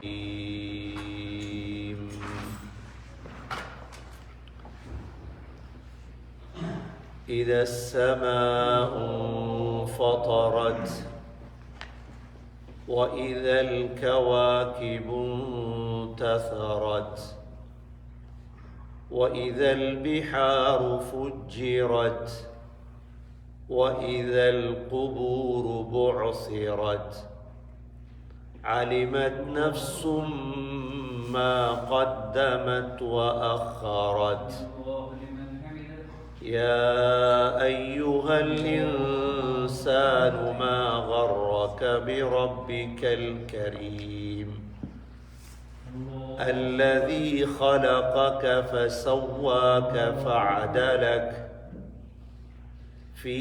إذا السماء انفطرت وإذا الكواكب انتثرت وإذا البحار فجرت وإذا القبور بعثرت علمت نفس ما قدمت وأخرت يا أيها الإنسان ما غرك بربك الكريم الذي خلقك فسواك فعدلك في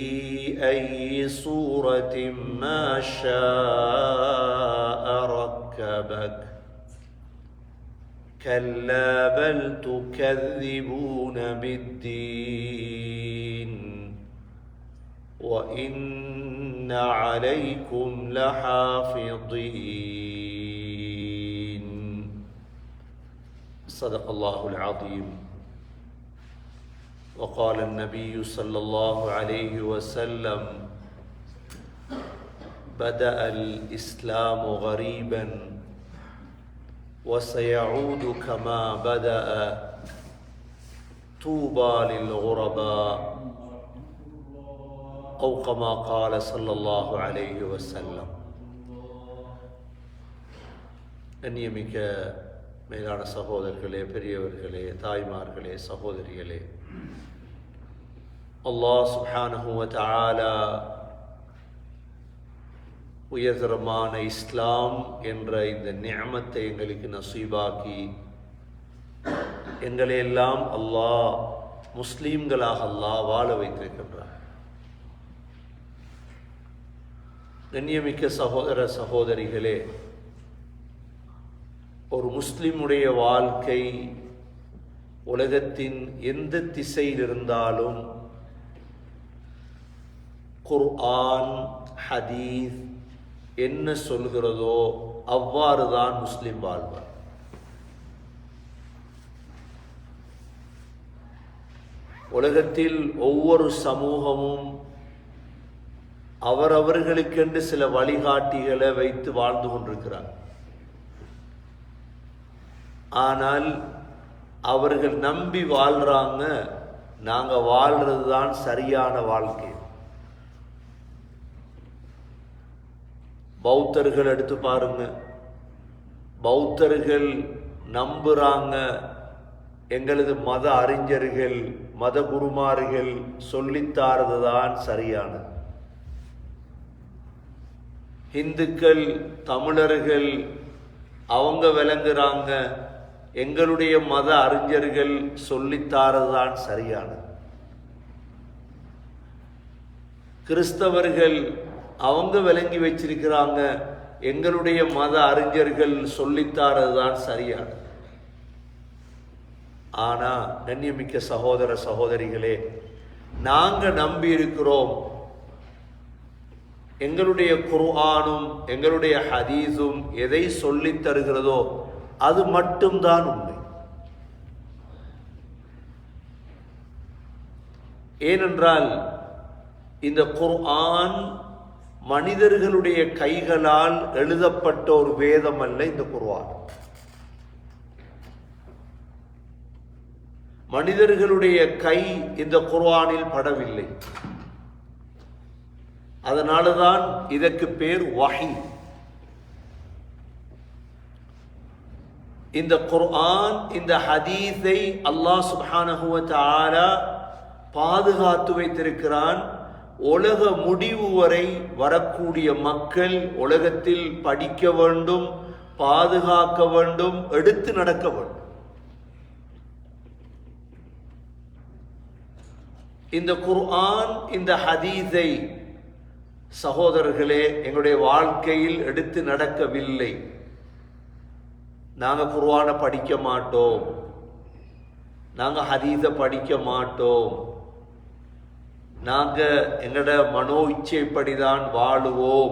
أي صورة ما شاء ركبك كلا بل تكذبون بالدين وإن عليكم لحافظين صدق الله العظيم. وقال النبي صلى الله عليه وسلم بدأ الإسلام غريبا وسيعود كما بدأ طوبى للغرباء أو كما قال صلى الله عليه وسلم. கண்ணியமிக்க மேலான சகோதரர்களே, பெரியவர்களே, தாய்மார்களே, சகோதரிகளே, அல்லாஹ் சுப்ஹானஹு வ தஆலா உயர்தரமான இஸ்லாம் என்ற இந்த நிஅமத்தை எங்களுக்கு நசீபாக்கி எங்களை எல்லாம் அல்லாஹ் முஸ்லீம்களாக அல்லாஹ் வாழ வைத்திருக்கின்றார். கண்ணியமிக்க சகோதர சகோதரிகளே, ஒரு முஸ்லிமுடைய வாழ்க்கை உலகத்தின் எந்த திசையில் இருந்தாலும் குர்ஆன் ஹதீஸ் என்ன சொல்கிறதோ அவ்வாறுதான் முஸ்லிம் வாழ்வார். உலகத்தில் ஒவ்வொரு சமூகமும் அவரவர்களுக்கென்று சில வழிகாட்டிகளை வைத்து வாழ்ந்து கொண்டிருக்கிறார். ஆனால் அவர்கள் நம்பி வாழ்றாங்க, நாங்க வாழ்றது தான் சரியான வாழ்க்கை. பௌத்தர்கள் எடுத்து பாருங்க, பௌத்தர்கள் நம்புறாங்க எங்களது மத அறிஞர்கள் மத குருமார்கள் சொல்லித்தாரது தான் சரியானது. இந்துக்கள் தமிழர்கள் அவங்க விளங்குறாங்க எங்களுடைய மத அறிஞர்கள் சொல்லித்தாரது தான் சரியானது. கிறிஸ்தவர்கள் அவங்க விளங்கி வச்சிருக்கிறாங்க எங்களுடைய மத அறிஞர்கள் சொல்லித்தாரது தான் சரியானது. ஆனா கண்ணியமிக்க சகோதர சகோதரிகளே, நாங்க நம்பி இருக்கிறோம் எங்களுடைய குர்ஆனும் எங்களுடைய ஹதீஸும் எதை சொல்லித் தருகிறதோ அது மட்டும்தான் உண்மை. ஏனென்றால் இந்த குர்ஆன் மனிதர்களுடைய கைகளால் எழுதப்பட்ட ஒரு வேதம் அல்ல. இந்த குர்ஆன் மனிதர்களுடைய கை இந்த குர்ஆனில் படவில்லை. அதனாலதான் இதற்கு பேர் வஹி. இந்த குர்ஆன் இந்த ஹதீஸை அல்லாஹ் சுப்ஹானஹு வ தஆலா பாதுகாத்து வைத்திருக்கிறான். உலக முடிவு வரை வரக்கூடிய மக்கள் உலகத்தில் படிக்க வேண்டும், பாதுகாக்க வேண்டும், எடுத்து நடக்க வேண்டும். இந்த குர்ஆன் இந்த ஹதீஸை சகோதரர்களே எங்களுடைய வாழ்க்கையில் எடுத்து நடக்கவில்லை. நாங்கள் குர்ஆனை படிக்க மாட்டோம், நாங்கள் ஹதீஸை படிக்க மாட்டோம், நாங்கள் எங்களோட மனோ இச்சைப்படிதான் வாழுவோம்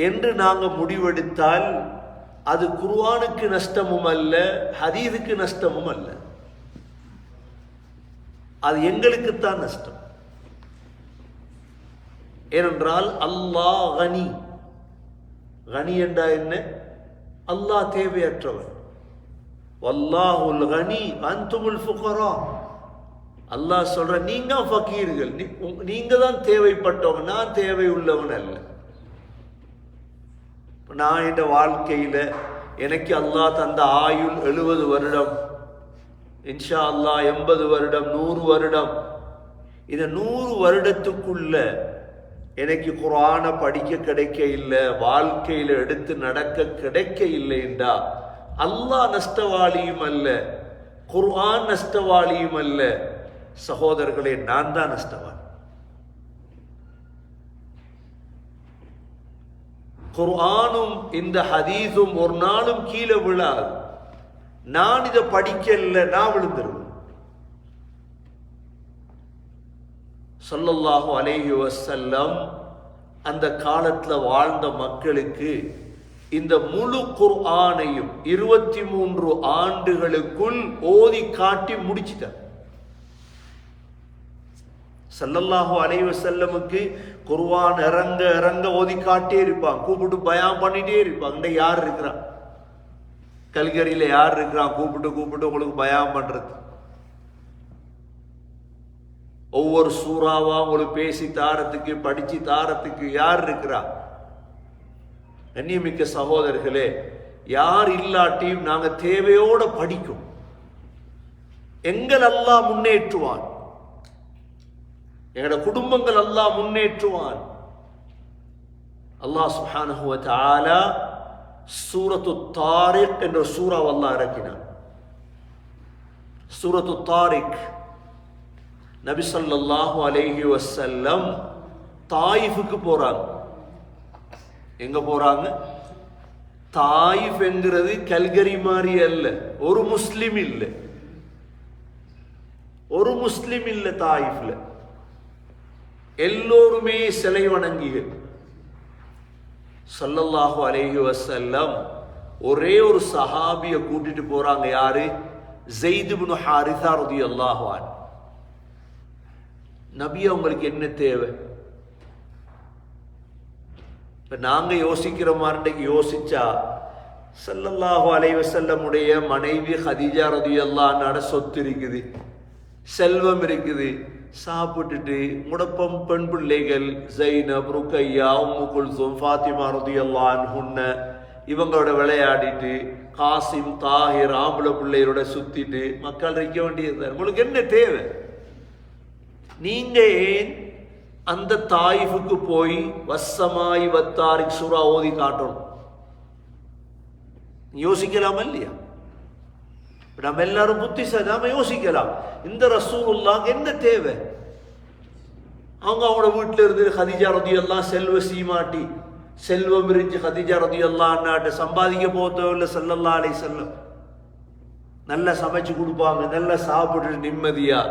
என்று நாங்கள் முடிவெடுத்தால் அது குர்ஆனுக்கு நஷ்டமும் அல்ல, ஹதீஸுக்கு நஷ்டமும் அல்ல. அது எங்களுக்குத்தான் நஷ்டம். ஏனென்றால் அல்லாஹ் கனி. கனி என்றா என்ன? அல்லாஹ் தேவையற்றவன். வல்லாஹுல் கனி அன்துமுல் ஃபுகரா. அல்லாஹ் சொல்ற நீங்க ஃபகீர்கள், நீங்க தான் தேவைப்பட்டவங்க, நான் தேவை உள்ளவன் அல்ல. நான் என்ற வாழ்க்கையில எனக்கு அல்லாஹ் தந்த ஆயுள் 70 வருடம், இன்ஷா அல்லாஹ் 80 வருடம், 100 வருடம். இந்த 100 வருடத்துக்குள்ள எனக்கு குர்ஆனை படிக்க கிடைக்க இல்லை, வாழ்க்கையில எடுத்து நடக்க கிடைக்க இல்லை என்றா அல்லாஹ் நஷ்டவாளியும் அல்ல, குர்ஆன் நஷ்டவாளியும் அல்ல. சகோதரர்களே, நான் தான் நஷ்டவாளி. குர்ஆனும் இந்த ஹதீஸும் ஒரு நாளும் கீழே விழாது. நான் இதை படிக்கல, நான் விழுந்துருவேன். ஸல்லல்லாஹு அலைஹி வஸல்லம் அந்த காலத்தில் வாழ்ந்த மக்களுக்கு இந்த முழு குர்ஆனையும் 23 ஆண்டுகளுக்குள் ஓதி காட்டி முடிச்சிட்டார். ஸல்லல்லாஹு அலைஹி வஸல்லமுக்கு குர்ஆன் இறங்க இறங்க ஓதி காட்டே இருப்பாங்க, கூப்பிட்டு பயான் பண்ணிட்டே இருப்பாங்க. யார் இருக்கிறான்? கல்கரியில யார் இருக்கிறான்? கூப்பிட்டு உங்களுக்கு பயான் பண்றது. ஒவ்வொரு சூறாவா உங்களுக்கு பேசி தாரத்துக்கு, படிச்சு தாரத்துக்கு யார் இருக்கிறா? கண்ணியமிக்க சகோதரர்களே, யார் இல்லாட்டியும் நாங்க தேவையோட படிக்கும். எங்கள் அல்லாஹ் முன்னேற்றுவான், எங்களோட குடும்பங்கள் அல்லாஹ் முன்னேற்றுவான். அல்லாஹ் சுப்ஹானஹு வ தஆலா சூரத்து தாரிக் என்ற சூறாவை அல்லாஹ் இறக்கினான். சூரத்து தாரிக், நபி ஸல்லல்லாஹு அலைஹி வஸல்லம் தாயிஃபுக்கு போறாங்க. எங்க போறாங்க? தாயிஃப் என்கிறது கல்கரி மாதிரி அல்ல. ஒரு முஸ்லிம் இல்லை, ஒரு முஸ்லிம் இல்லை தாயிஃப்ல. எல்லோருமே சிலை வணங்கிகள். ஸல்லல்லாஹு அலைஹி வஸல்லம் ஒரே ஒரு சஹாபிய கூட்டிட்டு போறாங்க. யாரு? ஸைத் இப்னு ஹாரிஸா ரலியல்லாஹு அன்ஹு. நபி அவங்களுக்கு என்ன தேவை? இப்ப நாங்க யோசிக்கிற மாதிரி யோசிச்சா, ஸல்லல்லாஹு அலைஹி வஸல்லம் உடைய மனைவி ஹதீஜா ரலியல்லாஹு அன்ஹா சொத்து இருக்குது, செல்வம் இருக்குது, சாப்பிட்டுட்டு முடப்பம் பெண் பிள்ளைகள் ஸைனப், ருக்கையா, உம்மு குல்சூம், ஃபாத்திமா ரலியல்லாஹு அன்ஹுன்ன இவங்களோட விளையாடிட்டு, காசிம், தாஹிர் ஆம்பளை பிள்ளைகளோட சுத்திட்டு மக்கள் இருக்க வேண்டியது. உங்களுக்கு என்ன தேவை? நீங்க ஏன் அந்த தாயிஃபுக்கு போய் வஸ்ஸமாய் வத்தாரிக் சூரா ஓதி காட்டணும்? யோசிக்கலாமா இல்லையா? நம்ம எல்லாரும் புத்திசாலி, நாம யோசிக்கலாம். இந்த ரசூலுல்லாஹ்க்கு என்ன தேவை? அவங்களோட வீட்டில இருந்து ஹதீஜா ரலியல்லாஹு செல்வ சீமாட்டி, செல்வம் இருந்து ஹதீஜா ரலியல்லாஹு அன்ஹா சம்பாதிக்க போத்தவில்லை. ஸல்லல்லாஹு அலைஹி வஸல்லம் நல்லா சமைச்சு கொடுப்பாங்க, நல்லா சாப்பிட்டு நிம்மதியா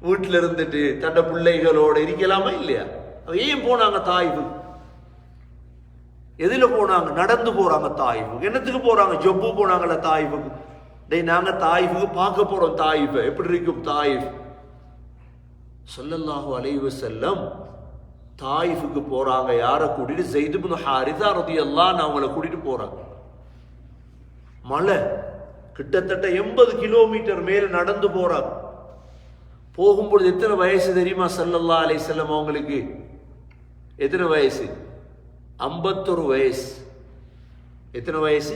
வீட்டில் இருந்துட்டு தன்னை பிள்ளைகளோட இருக்கலாமா இல்லையா? ஏன் போனாங்க தாயிஃபு? எதுல போனாங்க? நடந்து போறாங்க தாயிஃபுக்கு. என்னத்துக்கு போறாங்க? ஜொப்பு போனாங்கல்ல தாயிஃபுக்கு. நாங்க தாயிஃபுக்கு பார்க்க போறோம். தாயிஃப் எப்படி இருக்கும்? தாயிஃப் ஸல்லல்லாஹு அலைஹி வஸல்லம் தாயிஃபுக்கு போறாங்க. யாரை கூட்டிட்டு? ஸைத் இப்னு ஹாரிஸா ரலியல்லாஹு அன்ஹு அவங்கள கூட்டிட்டு போறாங்க. மலை கிட்டத்தட்ட 80 கிலோமீட்டர் மேல நடந்து போறாங்க. போகும்பொழுது எத்தனை வயசு தெரியுமா? ஸல்லல்லாஹு அலைஹி வஸல்லம் அவங்களுக்கு எத்தனை வயசு? 51 வயசு. எத்தனை வயசு?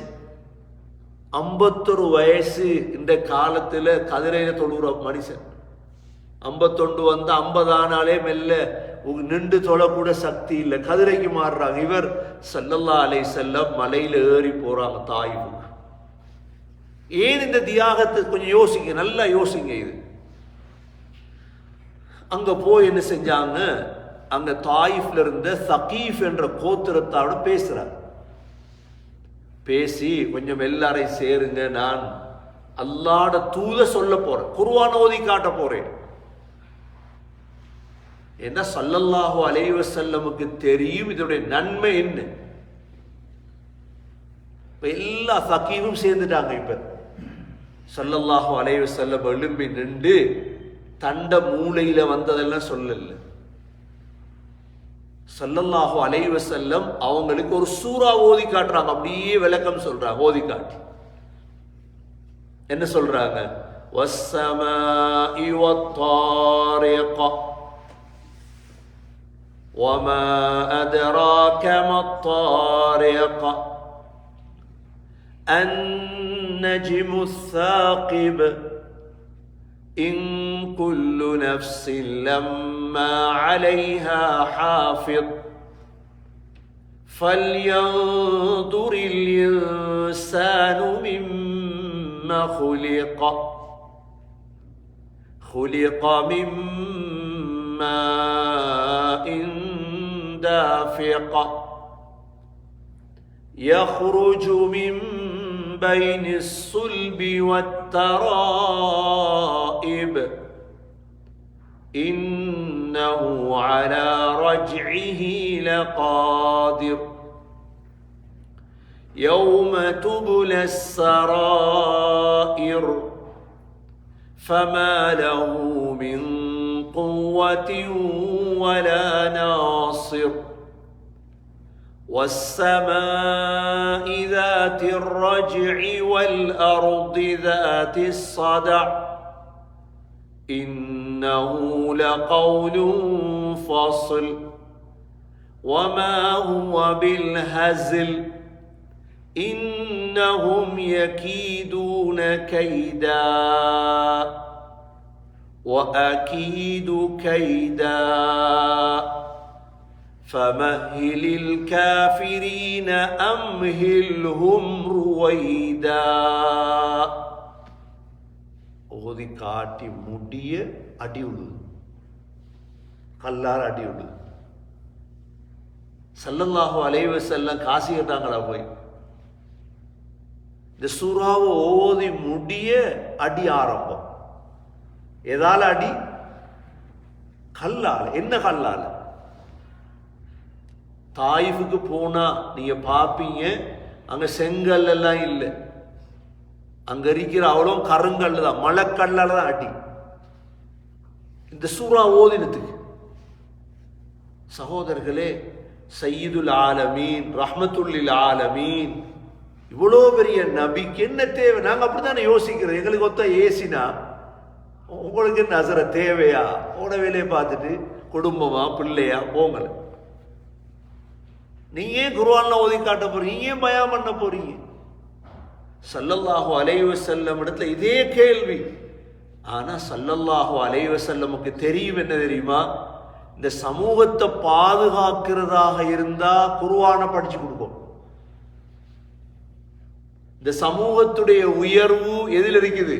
51 வயசு. இந்த காலத்துல கதிரையில தொழுற மனுஷன் 51 வந்து 50 ஆனாலே மெல்ல நின்று தொழக்கூட சக்தி இல்லை, கதிரைக்கு மாறுறாங்க. இவர் ஸல்லல்லாஹு அலைஹி வஸல்லம் மலையில ஏறி போறாங்க தாயிஃபுக்கு. ஏன் இந்த தியாகத்தை கொஞ்சம் யோசிங்க, நல்லா யோசிங்க. இது அங்க போய் என்ன செஞ்சாங்க? அங்க தாயிஃப்ல இருந்த சகீஃப் என்ற கோத்திரத்தோட பேசுறாங்க. பேசி கொஞ்சம் எல்லாரையும் சேருங்க, நான் அல்லாஹ்வுடைய தூத சொல்ல போறேன், குர்ஆன் ஓதி காட்ட போறேன். என்ன ஸல்லல்லாஹு அலைஹி வஸல்லமுக்கு தெரியும் இதோட நன்மை என்ன. இப்ப எல்லா ஃபகீஹும் சேர்ந்துட்டாங்க. இப்ப ஸல்லல்லாஹு அலைஹி வஸல்லம் எழும்பி நின்று தண்ட மூளையில வந்ததெல்லாம் சொல்லல. ஸல்லல்லாஹு அலைஹி வஸல்லம் அவங்களுக்கு ஒரு சூரா ஓதி காட்டுறாங்க, அப்படியே விளக்கம் சொல்றாங்க. ஓதி காட்டி என்ன சொல்றாங்க? வஸ்ஸமாஇ வத்தாரிக வமா அத்ராக மத்தாரிக அன்னஜ்மு ஸாகிப் إن كل نفس لما عليها حافظ فلينظر الإنسان مما خلق من ماء دافق يخرج من بين الصلب والترائب إنه على رجعه لقادر يوم تبلى السرائر فما له من قوة ولا ناصر والسماء ذات الرجع والأرض ذات الصدع إنه لقول فصل وما هو بالهزل إنهم يكيدون كيدا وأكيد كيدا فمهل الكافرين أمهلهم رويدا. ஓதி காட்டி முடிய அடி விடுது, கல்லார் அடி விடுது. ஸல்லல்லாஹு அலைஹி வஸல்லம் காசி கேட்டாங்களா போய்? இந்த சூறாவை ஓதி முடிய அடி ஆரம்பம். எதால அடி? கல்லால. என்ன கல்லால? தாயிஃபுக்கு போனா நீங்க பாப்பீங்க, அங்க செங்கல் எல்லாம் இல்லை, அங்க இருக்கிற அவ்வளோ கருங்கல் தான், மலைக்கல்லால தான் அடி. இந்த சூறா ஓதினத்துக்கு சகோதரர்களே, சய்யிதுல் ஆலமீன் ரஹ்மத்துல்லில் ஆலமீன் இவ்வளோ பெரிய நபிக்கு என்ன தேவை? நாங்க அப்படித்தானே யோசிக்கிறோம். எங்களுக்கு ஒத்த ஏசினா உங்களுக்கு என்ன அசர தேவையா? ஓட வேலையை பார்த்துட்டு குடும்பமா பிள்ளையா போங்கல. நீங்க ஏன் குர்ஆன்ல ஓதி காட்ட போறீங்க? நீங்க ஏன் பயான் பண்ண போறீங்க? ஸல்லல்லாஹு அலைஹி வஸல்லம் இடத்துல இதே கேள்வி. ஆனா ஸல்லல்லாஹு அலைஹி வஸல்லமுக்கு தெரியும் என்ன தெரியுமா? இந்த சமூகத்தை பாதுகாக்கிறதாக இருந்தா குர்ஆனை படிச்சு கொடுக்கும். இந்த சமூகத்துடைய உயர்வு எதில் இருக்குது?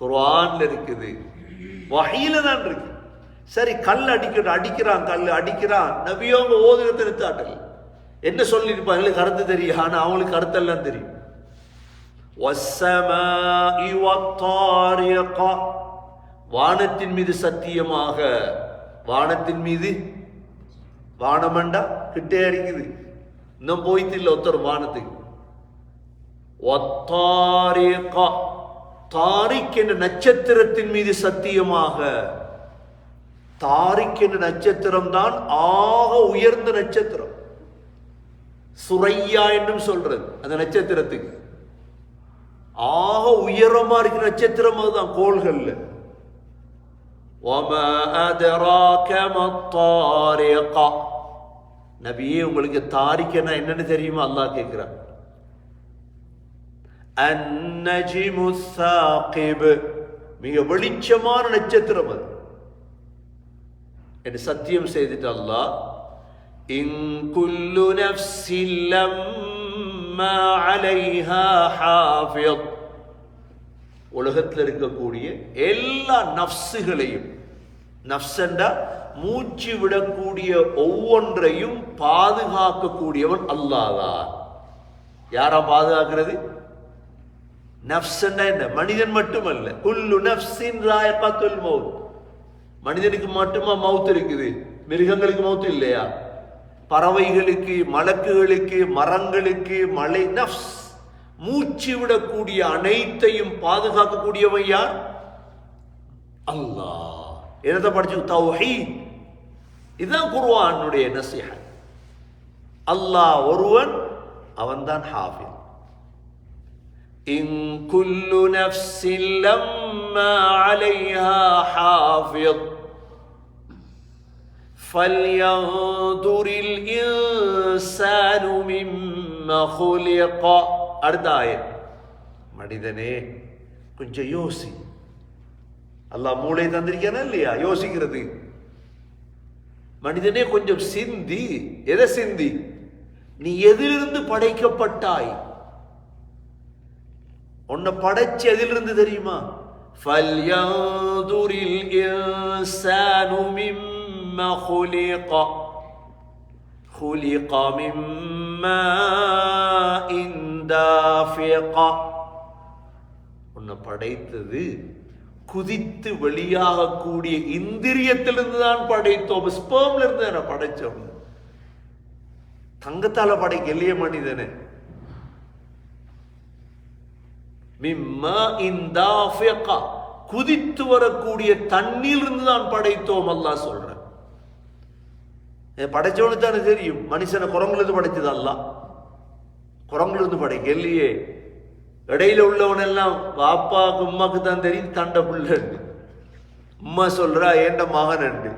குர்ஆன்ல இருக்குது, வஹீல தான் இருக்கு. சரி, கல் அடிக்கிறான், கல் அடிக்கிறான், நபியோங்க ஓதுகிறத நிறுத்தாட்டல். என்ன சொல்லியிருப்பாங்க? கருத்து தெரியும், ஆனா அவங்களுக்கு கருத்தெல்லாம் தெரியும். வஸ்ஸமாஇ வத்தாரிக, வானத்தின் மீது சத்தியமாக. வானத்தின் மீது, வானமண்டா கிட்டே இருக்குது, இன்னும் போய்த்து இல்லை ஒருத்தர் வானத்துக்கு. வத்தாரிக, தாரிக் என்ற நட்சத்திரத்தின் மீது சத்தியமாக. தாரிக் என்ற நட்சத்திரம் தான் ஆக உயர்ந்த நட்சத்திரம். சுரையா என்றும் சொல்றது அந்த நட்சத்திரத்துக்கு. ஆக உயரமா இருக்கிற நட்சத்திரம் அதுதான் கோள்கள்ல. வமா அதராக மத்தாரிக, நபியே உங்களுக்கு தாரிக்னா என்னன்னு தெரியுமா? அல்லாஹ் கேட்கிறார். அன்னஜ்மு ஸாகிப், மிக வெளிச்சமான நட்சத்திரம் அது என்று சத்தியம் செய்துட்டு அல்லாஹ், இன் குல்லு நஃப்ஸின் லம்மா அலைஹா ஹாஃபிஸ், உலகத்தில் இருக்கக்கூடிய எல்லா நஃப்ஸுகளையும், நஃப்ஸண்டா மூச்சு விடக்கூடிய ஒவ்வொன்றையும் பாதுகாக்கக்கூடியவன் அல்லாஹ் தான். யாரா பாதுகாக்கிறது? நஃப்ஸண்டா என்ன? மனிதன் மட்டுமல்ல. குல்லு நஃப்ஸின் ஸாயிகத்துல் மௌத், மனிதனுக்கு மட்டுமா மவுத் இருக்குது? மிருகங்களுக்கு மவுத் இல்லையா? பறவைகளுக்கு, மலக்குகளுக்கு, மரங்களுக்கு, மலை, நஃப்ஸ், மூச்சு விடக்கூடிய அனைத்தையும் பாதுகாக்கக்கூடியவன் யார்? அல்லாஹ். என்னத்தை படிச்சு? தௌஹீத். இதுதான் குர்ஆனுடைய நஸீஹத். அல்லாஹ் ஒருவன், அவன்தான் ஹாஃபிஸ். இன் குல்லு நஃப்ஸின் லம்மா அலைஹா ஹாஃபிஸ் ஃபல்யன்துரில் இன்சானு மிம்மா குலிக. அடுத்த ஆயத். மனிதனே கொஞ்சம் யோசி. அல்லாஹ் மூளை தந்திருக்கானா இல்லையா யோசிக்கிறது? மனிதனே கொஞ்சம் சிந்தி. எதை சிந்தி? நீ எதிலிருந்து படைக்கப்பட்டாய்? உன்னை படைச்சு எதிலிருந்து தெரியுமா? ஃபல்யன்துரில் இன்சானு மிம்மா குலிக குலிக மிம்மா இன்தாஃபிக. உன்னை படைத்தது குதித்து வெளியாகக்கூடிய இந்திரியத்திலிருந்து தான் படைத்தோம். ஸ்பெர்ம்ல இருந்து தானே படைச்சோம். தங்கத்தால படைக்க இல்லையே மனிதனே. மிம்மா இன்தாஃபிக, குதித்து வரக்கூடிய தண்ணீர் இருந்து தான் படைத்தோம். அல்லாஹ் சொல்ற. படைச்சவனுக்கு தானே தெரியும். மனுஷனை குரங்கிலிருந்து படைச்சது அல்லாஹ். குரங்கிலிருந்து படைக்க இல்லையே. இடையில உள்ளவன் எல்லாம் பாப்பாக்கு உமாக்கு தான் தெரியும் தண்ட பிள்ளை. உம்மா சொல்றா ஏண்ட மகன் அண்டு.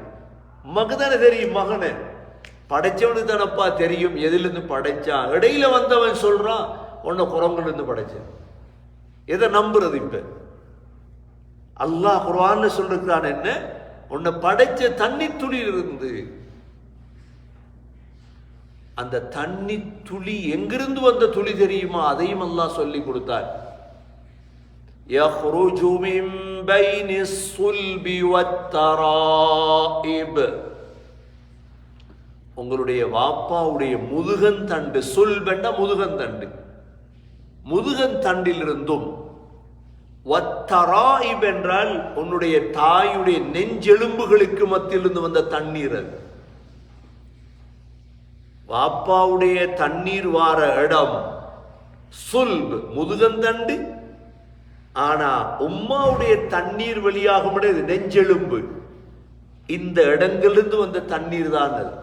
உமாக்கு தானே தெரியும் மகனை. படைச்சவனுக்கு தானப்பா தெரியும் எதுல இருந்து படைச்சான். இடையில வந்தவன் சொல்றான் உன்னை குரங்குல இருந்து படைச்சேன். எதை நம்புறது? இப்ப அல்லாஹ் குர்ஆன்ல சொல்றான் என்ன? உன்னை படைச்ச தண்ணி துளி இருந்து. அந்த தண்ணி துளி எங்கிருந்து வந்த துளி தெரியுமா? அதையும் அல்லாஹ் சொல்லி கொடுத்தார். யஹ்ருஜு மின் பைனிஸ் ஸுல்பி வத்தராயிப். உங்களுடைய வாப்பாவுடைய முதுகந்தண்டு, சுல்பெண்டா முதுகந்தண்டு, முதுகந்தண்டிலிருந்தும், வத்தராயிப் என்றால் உன்னுடைய தாயுடைய நெஞ்செலும்புகளுக்கு மத்தியிலிருந்து வந்த தண்ணீர். அது வாப்பாவுடைய தண்ணீர் வார இடம் சுல்ப், முதுகந்தண்டு. ஆனா உம்மாவுடைய தண்ணீர் வெளியாகும் இடம் நெஞ்செலும்பு. இந்த இடங்களிலிருந்து வந்த தண்ணீர் தான் அது.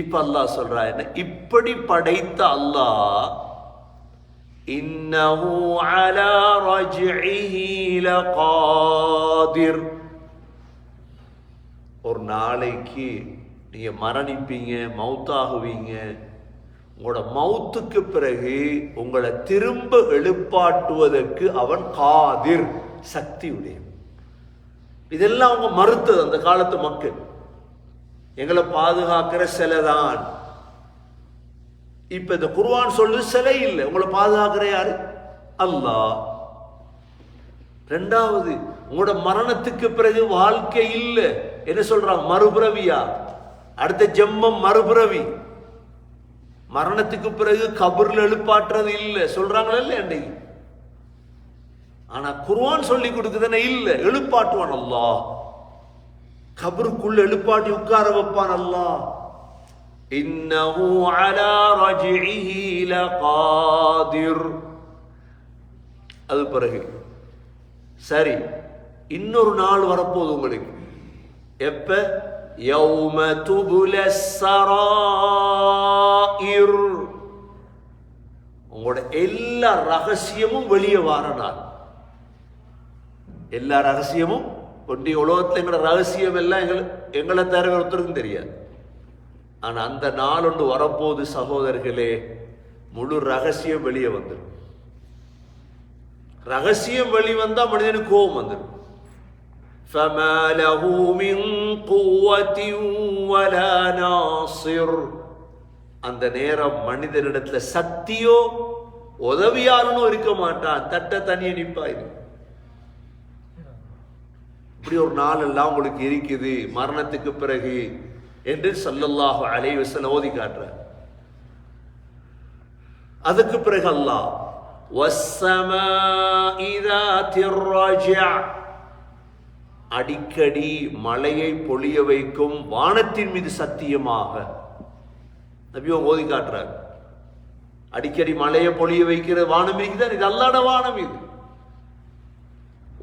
இப்ப அல்லாஹ் சொல்றா என்ன? இப்படி படைத்த அல்லாஹ் இன்னஹு அலா ரஜ்இஹி லகாதிர். ஒரு நாளைக்கு நீங்க மரணிப்பீங்க, மௌத்தாகுவீங்க. உங்களோட மௌத்துக்கு பிறகு உங்களை திரும்ப எழுப்பாட்டுவதற்கு அவன் காதிர், சக்தி உடைய. இதெல்லாம் அவங்க மறுத்தது அந்த காலத்து மக்கள். எங்களை பாதுகாக்கிற சிலைதான். இப்ப இந்த குர்ஆன் சொல்லு சிலை இல்லை, உங்களை பாதுகாக்கிற யாரு? அல்லாஹ். ரெண்டாவது, உங்களோட மரணத்துக்கு பிறகு வாழ்க்கை இல்லை. என்ன சொல்றாங்க? மறுபிறவியா? அடுத்த ஜென்மம் மறுபிறவி. மரணத்துக்கு பிறகு கபர்ல எழுப்பாட்டுறது இல்லை சொல்றாங்களா இல்ல அன்னைக்கு? ஆனா குர்ஆன் சொல்லி கொடுக்குதுன்னா இல்ல, எழுப்பாட்டுவான் அல்லாஹ். கபருக்குள்ள எழுப்பாட்டி உட்கார வைப்பான் அல்லாஹ். இன்னஹு அலா ரஜ்இஹி லகாதிர். அது பிறகு சரி, இன்னொரு நாள் வரப்போகுது உங்களுக்கு. எப்ப? யௌம துபுலஸ் ஸராயிர். உங்களோட எல்லா ரகசியமும் வெளியே வர நாள். எல்லா ரகசியமும் ஒட்டி உலகத்தில் எங்களோட ரகசியம் எல்லாம் எங்களை தவிர ஒருத்தருக்கும் தெரியாது. ஆனா அந்த நாள் ஒன்று வரப்போது சகோதரர்களே, முழு ரகசியம் வெளியே வந்துடும். ரகசியம் வெளிவந்தா மனிதனுக்கு கோபம் வந்துடும். فَمَا لَهُ مِنْ قُوَّةٍ وَلَا نَاصِرٍ. அந்த நேரம் மனிதனிடத்துல சக்தியோ உதவியாளனோ இருக்க மாட்டான். தட்ட தனியே நிப்பாய். இப்படி ஒரு நாள் எல்லாம் உங்களுக்கு இருக்குது மரணத்துக்கு பிறகு என்று ஸல்லல்லாஹு அலைஹி வஸல்லம் ஓதி காட்டுறார். அதுக்கு பிறகு அல்லாஹ் வஸ்ஸமாஇ ذاتிர் ரஜ்அ. அடிக்கடி மழையை பொழிய வைக்கும் வானத்தின் மீது சத்தியமாக. நபியோ ஓதி காட்டுறார். அடிக்கடி மழையை பொழிய வைக்கிற வானம் இருக்குதான், இது அல்லாஹ்வுடைய வானம். இது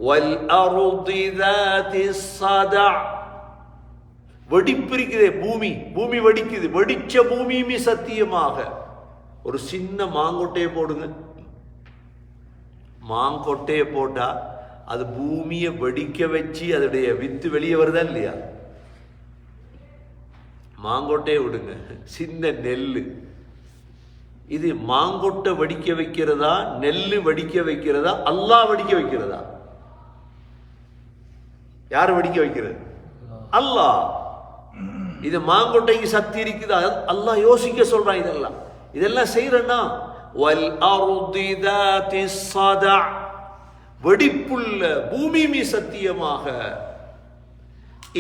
வல் அர்தி ذاتிஸ் ஸதா, வெடிப்பு இருக்குதே பூமி, பூமி வெடிக்குது, வெடிச்ச பூமியுமே சத்தியமாக. ஒரு சின்ன மாங்கொட்டையை போடுங்க, மாங்கொட்டையை போட்டா அது பூமியை வெடிக்க வச்சு அதோடைய வித்து வெளியே வருதா இல்லையா? மாங்கொட்டையை விடுங்க, சின்ன நெல்லு. இது மாங்கொட்டை வெடிக்க வைக்கிறதா, நெல்லு வெடிக்க வைக்கிறதா, அல்லாஹ் வெடிக்க வைக்கிறதா? யார் வெடிக்க வைக்கிறது? அல்லாஹ். இது மாங்கொட்டைக்கு சக்தி இருக்குதா? அல்லாஹ் யோசிக்க சொல்றான். இதெல்லாம் செய்யறேன்னா வல் அர்தி ذاتிஸ் ஸதா, வெடிப்புள்ள பூமி சத்தியமாக.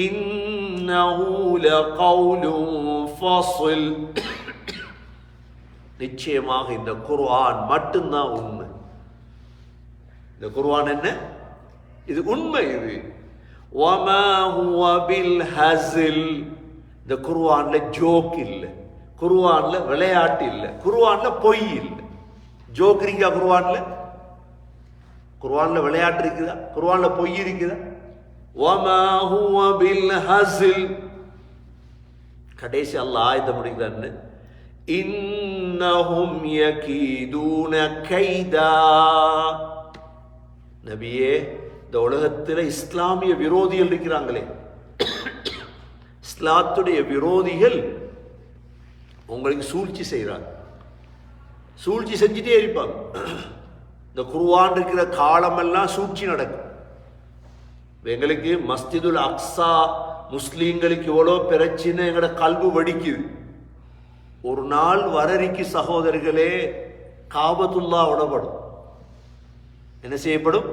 இன்னஹு லகௌலுன் ஃபஸ்ல், நிச்சயமாக இந்த குர்ஆன் மட்டும்தான் உண்மை. இந்த குர்ஆன் என்ன? இது உண்மை. இது வமா ஹுவ பில் ஹஸல், இந்த குர்ஆன்ல ஜோக் இல்லை, குர்ஆன்ல விளையாட்டு இல்லை, குர்ஆன்ல பொய் இல்லை. ஜோக் இருக்கா குர்ஆன்ல? குர்ஆன்ல விளையாட்டு இருக்குதா? குர்ஆன்ல பொய் இருக்குதா? வமா ஹுவ பில் ஹஸல். கடைசி அல்லாஹ் ஆயத்தை முடிக்கிறான்னு, இன்னஹும் யகீதுன கைதா. நபியே, இந்த உலகத்தில் இஸ்லாமிய விரோதிகள் இருக்கிறாங்களே, இஸ்லாத்துடைய விரோதிகள் உங்களுக்கு சூழ்ச்சி செய்கிறார், சூழ்ச்சி செஞ்சுட்டே இருப்பாங்க. இந்த குர்ஆன் இருக்கிற காலமெல்லாம் சூழ்ச்சி நடக்கும். எங்களுக்கு மஸ்ஜிதுல் அக்ஸா முஸ்லீம்களுக்கு எவ்வளோ பிரச்சனை, எங்களோட கல்வி வடிக்குது. ஒரு நாள் வரரிக்கு சகோதரர்களே காபத்துல்லா உடப்படும். என்ன செய்யப்படும்?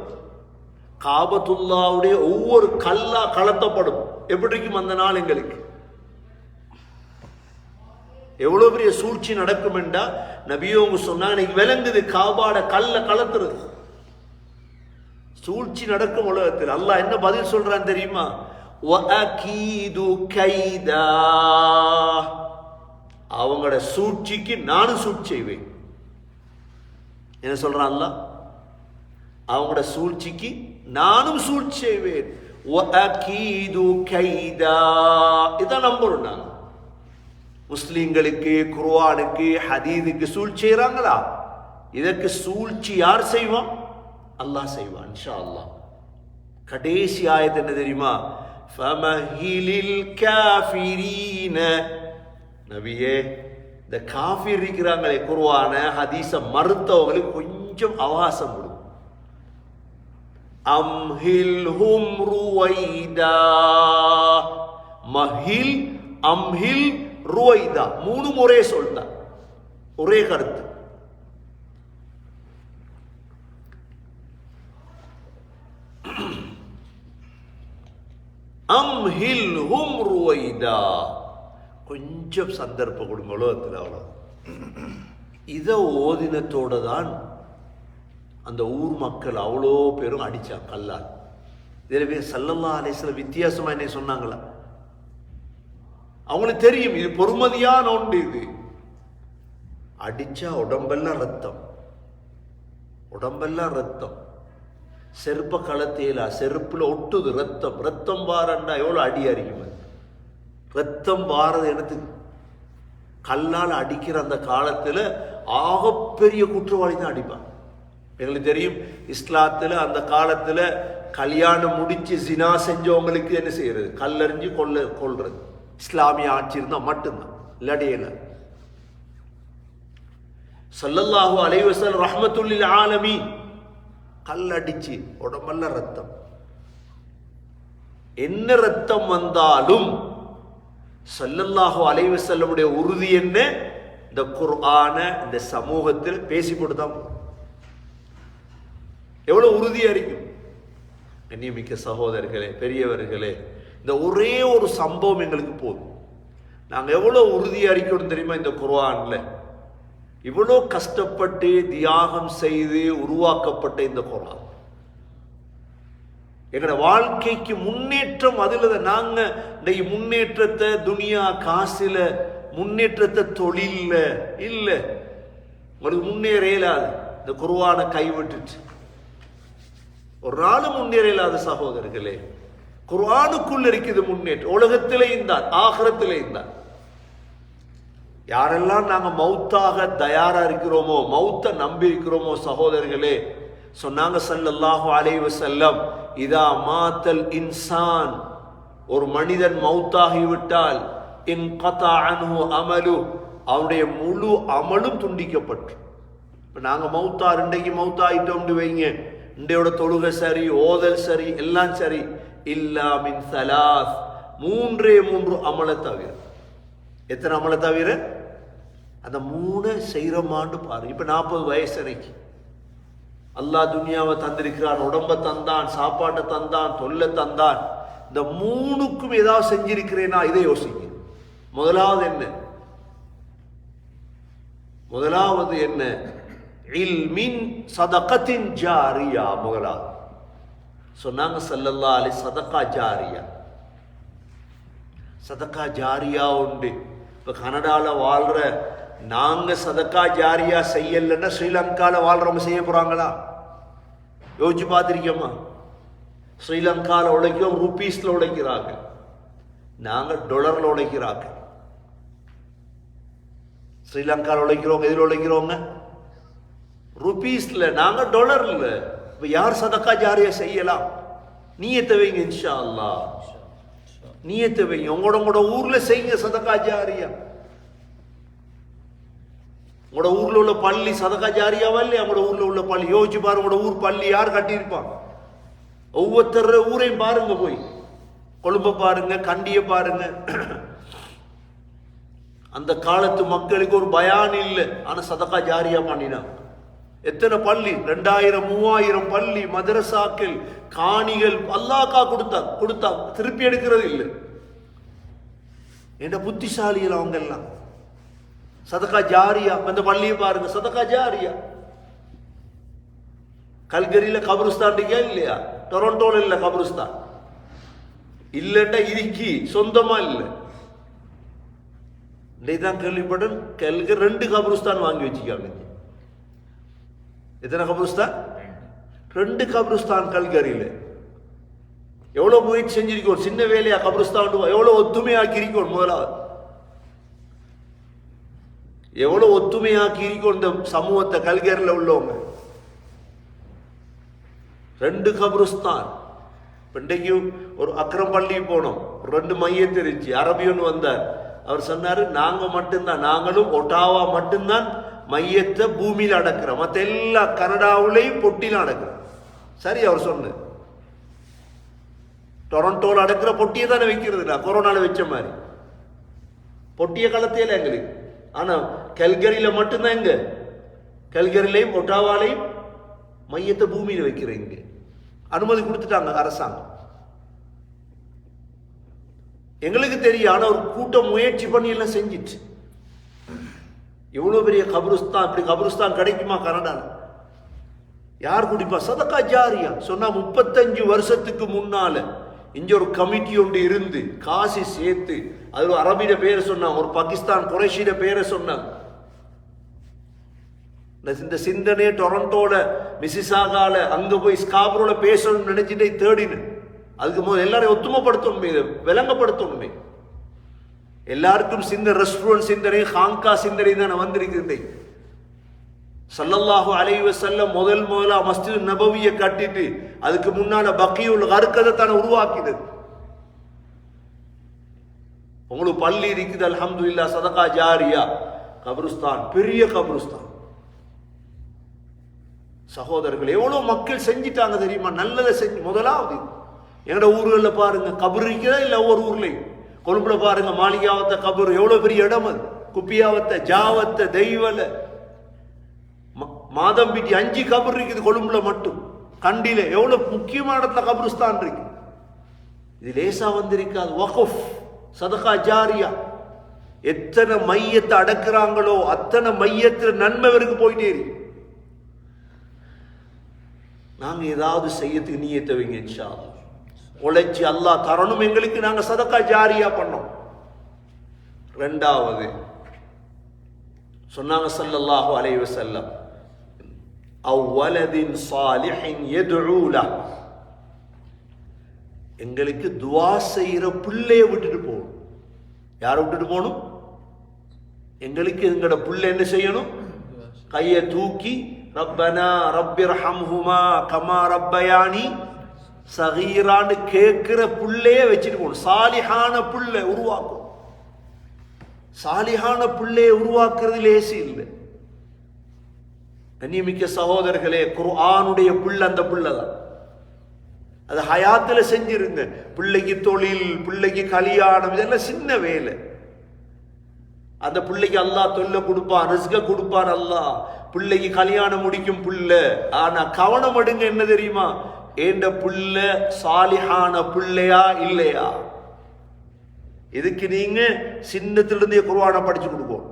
காபத்துல்லாவுடைய ஒவ்வொரு கல்லா கலத்தப்படும். எப்படி இருக்கும் அந்த நாள்? எங்களுக்கு எவ்வளவு பெரிய சூழ்ச்சி நடக்கும் என்றா நபியோங்க சொன்னாங்க, இன்னைக்கு விளங்குது காபாட கல்ல கலத்துறது. சூழ்ச்சி நடக்கும் உலகத்தில். அல்லாஹ் என்ன பதில் சொல்றான் தெரியுமா? வஅகீது கைதா, அவங்களோட சூழ்ச்சிக்கு நானும் சூழ்ச்சி செய்வேன். என்ன சொல்றான் அல்லாஹ்? அவங்களோட சூழ்ச்சிக்கு நானும் சூழ்ச்சி செய்வேன். வஅகீது கைதா, இதான் நம்புறோம் நாங்க. முஸ்லிம்களுக்கு, குர்ஆனுக்கு, ஹதீதுக்கு சூழ்ச்சி செய்றாங்களா? இதற்கு சூழ்ச்சி யார் செய்வான்? அல்லாஹ் செய்வான் இன்ஷா அல்லாஹ். கடைசி ஆயத்து என்ன தெரியுமா? ஃபமஹிலில் காஃபிரீன, நபியே இந்த காஃபிர் இருக்கிறாங்களே, குர்ஆன ஹதீஸ மறுத்தவங்களுக்கு கொஞ்சம் அவகாசம் கொடு. அம்ஹில்ஹும் ருவைதா, மஹில், அம்ஹில், ருவைதா, 3 முறை சொல்றார், ஒரே கருத்து. அம்ஹில்ஹும் ருவைதா, கொஞ்சம் சந்தர்ப்பம் கொடுங்க உலகத்தில். அவ்வளோ இதை ஓதினத்தோட தான் அந்த ஊர் மக்கள் அவ்வளோ பேரும் அடிச்சாங்க கல்லால். இதுவே ஸல்லல்லாஹு அலைஹி வஸல்லம் வித்தியாசமா என்ன சொன்னாங்களா? அவங்களுக்கு தெரியும் இது பொறுமதியான ஒன்று. இது அடிச்சா உடம்பெல்லாம் ரத்தம், உடம்பெல்லாம் ரத்தம். செருப்ப களத்தையில செருப்புல ஒட்டுது ரத்தம். ரத்தம் வாரண்டா எவ்வளவு அடி அறியும்? ரத்தம் வாரது எனக்கு கல்லால் அடிக்கிற அந்த காலத்துல ஆகப்பெரிய குற்றவாளி தான் அடிப்பான். எங்களுக்கு தெரியும் இஸ்லாத்துல அந்த காலத்துல கல்யாணம் முடிச்சு ஜினா செஞ்சவங்களுக்கு என்ன செய்யறது? கல்லறிஞ்சு கொல்றது. இஸ்லாமிய ஆட்சி இருந்தா மட்டும்தான், இல்லாட்டியல. ஸல்லல்லாஹு அலைஹி வஸல்லம் ரஹ்மத்துல் லில் ஆலமீன், கல் அடிச்சு உடம்பெல்லாம் ரத்தம். என்ன ரத்தம் வந்தாலும் ஸல்லல்லாஹு அலைஹி வஸல்லமுடைய உறுதி என்ன? இந்த குர்ஆன இந்த சமூகத்தில் பேசி போட்டுதான் எவ்வளவு உறுதியா இருக்கும். கண்ணியமிக்க சகோதரர்களே, பெரியவர்களே, இந்த ஒரே ஒரு சம்பவம் எங்களுக்கு போதும். நாங்கள் எவ்வளவு உறுதியா இருக்கணும் தெரியுமா? இந்த குர்ஆன்ல இவ்வளோ கஷ்டப்பட்டு தியாகம் செய்து உருவாக்கப்பட்ட இந்த குர்ஆன், எங்களோட வாழ்க்கைக்கு முன்னேற்றம் அதுல நாங்க இந்த முன்னேற்றத்தை துனியா காசுல முன்னேற்றத்தை தொழில்ல இல்ல. உங்களுக்கு முன்னேற இயலாது. இந்த குர்ஆனை கைவிட்டுட்டு ஒரு நாள் முன்னேற இயலாத சகோதரர்களே. குர்ஆனுக்குள்ள இருக்குது முன்னேற்றம். உலகத்திலேயும் தான் ஆகிரத்திலேயும் தான். யாரெல்லாம் நாங்க மௌத்தாக தயாரா இருக்கிறோமோ, மௌத்த நம்பி இருக்கிறோமோ சகோதரர்களே, சொன்னாங்க ஸல்லல்லாஹு அலைஹி வஸல்லம், இதா மாத்தல் இன்சான், ஒரு மனிதன் மௌத்தாகிவிட்டால், இன்கதா அன்ஹு அமலு, அவனுடைய முழு அமலும் துண்டிக்கப்பட்டு. இப்ப நாங்க மௌத்தா இன்றைக்கு மௌத்தாயிட்டோம்னு வைங்க, இன்றையோட தொழுகை சரி, ஓதல் சரி, எல்லாம் சரி, இல்லா மின் ஸலாஸ், மூன்றே மூன்று அமலை தவிர. எத்தனை அமலை தவிர? அந்த 3 செய்யறமான்னு பாரு. இப்ப 40 வயசு வரைக்கும் அல்லாஹ் துனியாவை தந்திருக்கிறான், உடம்ப தந்தான், சாப்பாட்டை தந்தான், தொல்லை தந்தான். இந்த 3க்கும் ஏதாவது செஞ்சிருக்கிறேனா இதை யோசிக்க. முதலாவது என்ன? இல்மின் சதகத்தின் ஜாரியா. முதலாவது சொன்னாங்க ஸல்லல்லாஹு அலைஹி சதகா ஜாரியா. சதகா ஜாரியா உண்டு. இப்ப கனடால வாழ்ற நாங்க சதகா ஜாரியா செய்யலன்னா ஸ்ரீலங்கால வாழ்றவங்க செய்ய போறாங்களா? யோசிச்சு பார்த்திருக்கோமா? ஸ்ரீலங்கால உழைக்கிறோம், ருபீஸ்ல உழைக்கிறாங்க, நாங்க டாலர்ல உழைக்கிறாங்க. ஸ்ரீலங்கால உழைக்கிறவங்க எதில் உழைக்கிறவங்க? ருபீஸ்ல, நாங்க டாலர்ல. இப்ப யார் சதகா ஜாரியா செய்யலாம்? நியத்தை வைங்க, இன்ஷா அல்லாஹ் நியத்தை வைங்க. உங்களோட ஊர்ல செய்யுங்க சதகா ஜாரியா. உங்களோட ஊர்ல உள்ள பள்ளி சதகா ஜாரியாவா இல்லையா? உங்களோட ஊர்ல உள்ள பள்ளி யோசிச்சு பாருங்க. உங்களோட ஊர் பள்ளி யார் கட்டியிருப்பாங்க? ஒவ்வொருத்தர ஊரையும் பாருங்க, போய் கொழும்ப பாருங்க, கண்டிய பாருங்க. அந்த காலத்து மக்களுக்கு ஒரு பயான் இல்லை, ஆனா சதகா ஜாரியா பண்ணினா. எத்தனை பள்ளி? 2000 3000 பள்ளி, மதரசாக்கள், காணிகள் அல்லாஹ்க்கா கொடுத்தா திருப்பி எடுக்கிறது இல்லை. என்ன புத்திசாலிகள் அவங்க எல்லாம். சதகா ஜாரியா. அந்த பள்ளியை பாருங்க, சதகா ஜாரியா. கல்கரியில கபருஸ்தான் இருக்கா இல்லையா? டொரண்டோல இல்ல கபருஸ்தான் இல்லட்டா இருக்கி, சொந்தமா இல்லை. இதான் கேள்விப்பட்டேன். கல்கர் 2 கபருஸ்தான் வாங்கி வச்சுக்காங்க. எத்தனை கபருஸ்தான்? 2 கபருஸ்தான் கல்கரியில. எவ்வளவு முயற்சி செஞ்சிருக்கோம். சின்ன வேலையா கபருஸ்தான் எவ்வளவு ஒத்துமையாக்கி இருக்கோம். முதலாவது எவ்வளவு ஒத்துமையாக்கி இருக்கோம் இந்த சமூகத்தை. கல்கரியில் உள்ளவங்க 2 கபருஸ்தான். இன்றைக்கு ஒரு அக்ரம் பள்ளி போனோம், 2 மையத்து இருந்துச்சு. அரபியன் வந்தார், அவர் சொன்னாரு, நாங்க மட்டும்தான், நாங்களும் ஒட்டாவா மட்டும்தான் மையத்தை பூமியில அடக்கிறோம், மற்ற எல்லா கனடாவிலையும் பொட்டியில அடக்கிறோம். சரி, அவர் சொன்ன டொரண்டோல அடக்கிற பொட்டியை தானே வைக்கிறது, கொரோனால வச்ச மாதிரி பொட்டிய காலத்தையில எங்களுக்கு. ஆனா கல்கரியில மட்டும்தான், எங்க கல்கரிலையும் ஒட்டாவாலையும் மையத்தை பூமியில வைக்கிறீங்க. அனுமதி கொடுத்துட்டாங்க அரசாங்கம். எங்களுக்கு தெரியும், ஆனா ஒரு கூட்டம் முயற்சி பண்ணி எல்லாம் செஞ்சிட்டு. எவ்வளவு பெரிய கபருஸ்தான். இப்படி கபருஸ்தான் கிடைக்குமா கனடால? யார் குடிப்பா? சதகா ஜாரியா. சொன்னா 35 வருஷத்துக்கு முன்னால இங்க ஒரு கமிட்டி ஒன்று இருந்து காசி சேர்த்து, அது ஒரு அரபிட பேரை சொன்னாங்க, ஒரு பாகிஸ்தான் குறைஷிட பேரை சொன்னாங்க. இந்த சிந்தனையை டொரண்டோல, மிசிசாகால, அங்க போய் ஸ்காப்ரோல பேசணும்னு நினைச்சிட்டே தேடினேன். அதுக்கு முதல்ல எல்லாரையும் ஒத்துமைப்படுத்தணுமே, விளங்கப்படுத்தணுமே. எல்லாருக்கும் ரெஸ்டாரண்ட் சிந்தனை, ஹாங்கா சிந்தனை தானே வந்திருக்கிறது. ஸல்லல்லாஹு அலைஹி வஸல்லம் முதலா மஸ்ஜித் நபவியை கட்டிட்டு அதுக்கு முன்னால பக்கியுல் கர்கதை தானே உருவாக்கினது. உங்களுக்கு பள்ளி இருக்குது, அல்ஹம்துலில்லாஹ், சதகா ஜாரியா. கபருஸ்தான், பெரிய கபருஸ்தான். சகோதரர்கள், எவ்வளவு மக்கள் செஞ்சிட்டாங்க தெரியுமா? நல்லதை செஞ்சு. முதலாவது எங்கட ஊர்களில் பாருங்க, கபர் இருக்கிறதா இல்லை? ஒவ்வொரு ஊர்லையும். கொழும்புல பாருங்க, மாளிகாவத்த கபர், எவ்வளவு பெரிய இடம் அது. குப்பியாவத்த, ஜாவத்த, தெய்வல, மாதம்பிட்டி 5 கபர் இருக்குது கொழும்புல மட்டும். கண்டில எவ்வளவு முக்கியமான இடத்துல கபருஸ்தான் இருக்கு. இது லேசா வந்திருக்காது. வக்ஃப், சதகா ஜாரியா. எத்தனை மையத்தை அடக்குறாங்களோ அத்தனை மையத்துல நன்மை வரைக்கு போயிட்டே இருக்கு. நாங்க ஏதாவது செய்யறதுக்கு நியத்தை வைங்க இன்ஷா அல்லாஹ். உழைச்சி அல்லாஹ் தரணும் எங்களுக்கு, நாங்க சதக்கா ஜாரியா பண்ணோம். ரெண்டாவது சொன்னாங்க ஸல்லல்லாஹு அலைஹி வஸல்லம், அவ்வலதின் சாலிஹின் யதுஊ லஹ், எங்களுக்கு துஆ செய்யற பிள்ளைய விட்டுட்டு போகணும். யாரை விட்டுட்டு போகணும்? எங்களுக்கு எங்களோட பிள்ளை என்ன செய்யணும்? கையை தூக்கி ரப்பனா ரப்பிர்ஹம்ஹுமா கமா ரப்பயானி சகீரான்னு கேட்கிற பிள்ளைய வச்சுட்டு போகணும். சாலிஹான பிள்ளை உருவாக்கும். சாலிஹான பிள்ளையை உருவாக்குறது லேசி இல்லை. கண்ணியமிக்க சகோதரர்களே, குர்ஆனுடைய பிள்ளை அந்த பிள்ளை தான். அது ஹயாத்துல செஞ்சிருங்க. பிள்ளைக்கு தொழில், பிள்ளைக்கு கல்யாணம், இதெல்லாம் சின்ன வேலை. அந்த பிள்ளைக்கு அல்லாஹ் தொல்லை கொடுப்பான், ரிஸ்க கொடுப்பான் அல்லாஹ். பிள்ளைக்கு கல்யாணம் முடிக்கும் பிள்ளை. ஆனா கவனம் எடுங்க, என்ன தெரியுமா? ஏண்ட பிள்ளை சாலிஹான பிள்ளையா இல்லையா? இதுக்கு நீங்க சின்னத்திலிருந்தே குர்ஆனை படிச்சு கொடுப்போம்.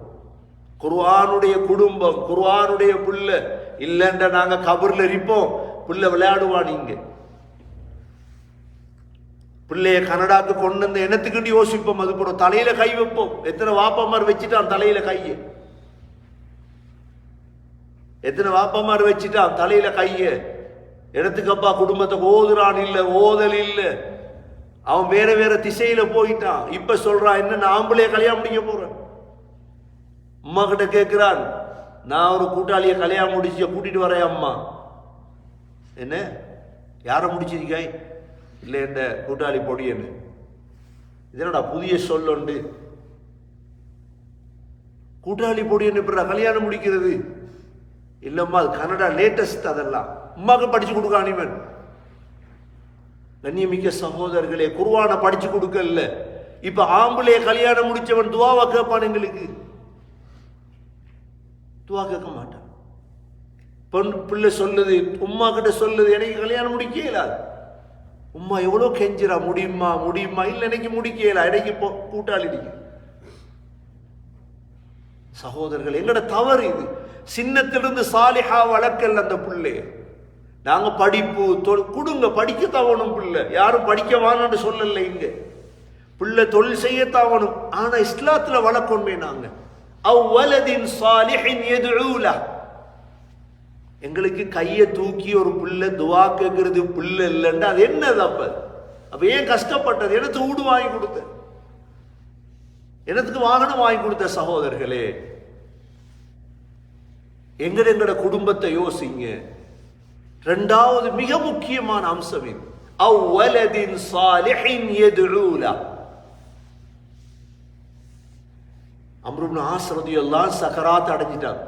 குர்ஆனுடைய குடும்பம், குர்ஆனுடைய பிள்ளை இல்லைன்ற நாங்க கபர்ல இருப்போம். பிள்ளை விளையாடுவான். நீங்க பிள்ளைய கனடாக்கு கொண்டு வந்து என்னத்துக்கு யோசிப்போம். அது போற தலையில கை வைப்போம். எத்தனை வாப்பமார் வச்சுட்டான் தலையில கைய? எத்தனை வாப்பமார் வச்சுட்டான் தலையில கைய? இடத்துக்கப்பா குடும்பத்தை ஓதுறான் இல்ல, ஓதல் இல்ல, அவன் வேற வேற திசையில போயிட்டான். இப்ப சொல்றான், என்ன நான் ஆம்பளைய கல்யாணம் முடிக்க போறேன். அம்மா கிட்ட கேட்கிறான், நான் ஒரு கூட்டாளிய கல்யாணம் முடிச்சு கூட்டிட்டு வரேன் அம்மா. என்ன யார முடிச்சிருக்காய்? இல்லை என்ற கூட்டாளி பொடியன்னு. இதனடா புதிய சொல்லுண்டு? கூட்டாளி பொடியன்னு இப்ப கல்யாணம் முடிக்கிறது இல்லம்மா, அது கனடா லேட்டஸ்ட். அதெல்லாம் அம்மாவுக்கு படிச்சு கொடுக்கான் இவன். கண்ணியமிக்க சகோதரர்களே, குர்ஆனை படிச்சு கொடுக்கல. இப்ப ஆம்பளைய கல்யாணம் முடிச்சவன் துவாவா கேட்பான்? எங்களுக்கு துவா கேட்க மாட்டான். பெண் பிள்ளை சொல்லுது, உம்மா கிட்ட சொல்லுது, எனக்கு கல்யாணம் முடிக்கல. உம்மா எவ்வளோ கெஞ்சிரா, முடியுமா முடியுமா? இல்லை எனக்கு முடிக்கல, எனக்கு கூட்டாளி. சகோதரர்கள், எங்கட தவறு இது. சின்னத்திலிருந்து சாலிஹா வளர்க்கல அந்த பிள்ளைய. நாங்க படிப்பு கொடுங்க, படிக்க தவணும் பிள்ளை. யாரும் படிக்க வான்னு சொல்லல. இங்க பிள்ளை தொழில் செய்ய தவணும். ஆனா இஸ்லாத்துல வளர்க்கணுமே நாங்க. அவ்வலதின் சாலிஹின் யதுஊ லஹ், எங்களுக்கு கையை தூக்கி ஒரு பிள்ளை துவா கேட்கறது பிள்ளை இல்லைன்னா அது என்னது? அப்ப ஏன் கஷ்டப்பட்டது? எனக்கு வீடு வாங்கி கொடுத்த, எனக்கு வாகனம் வாங்கி கொடுத்த. சகோதரர்களே, எங்கட குடும்பத்தை யோசிங்க. இரண்டாவது மிக முக்கியமான அம்சம் இது. அவ்வலதின் சாலிஹின் யதுஊ லஹ். அம்ர் இப்னு ஆஸ் ரலியல்லாஹு சக்கராத் அடைஞ்சிட்டார்.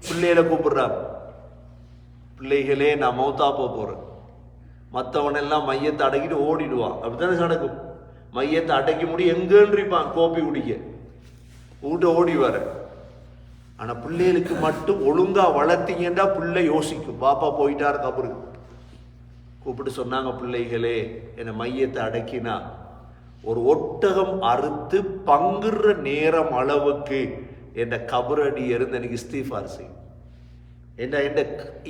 பிள்ளைகளை கூப்பிடுறார், பிள்ளைகளே நான் மௌத்தா போறேன். மற்றவன் எல்லாம் மையத்தை அடக்கிட்டு ஓடிடுவான். அப்படித்தானே நடக்கும். மையத்தை அடக்கி முடி எங்கன்றிப்பான் கோப்பி குடிக்க வீட்டை ஓடி வர. ஆனா பிள்ளைகளுக்கு மட்டும் ஒழுங்கா வளர்த்தீங்கன்னா பிள்ளை யோசிக்கும், பாப்பா போயிட்டாரு கபருக்கு. கூப்பிட்டு சொன்னாங்க, பிள்ளைகளே என்னை மையத்தை அடக்கினா ஒரு ஒட்டகம் அறுத்து பங்குற நேரம் அளவுக்கு என் கபரடி இருந்து எனக்கு இஸ்திஃபார் செய்யும். என்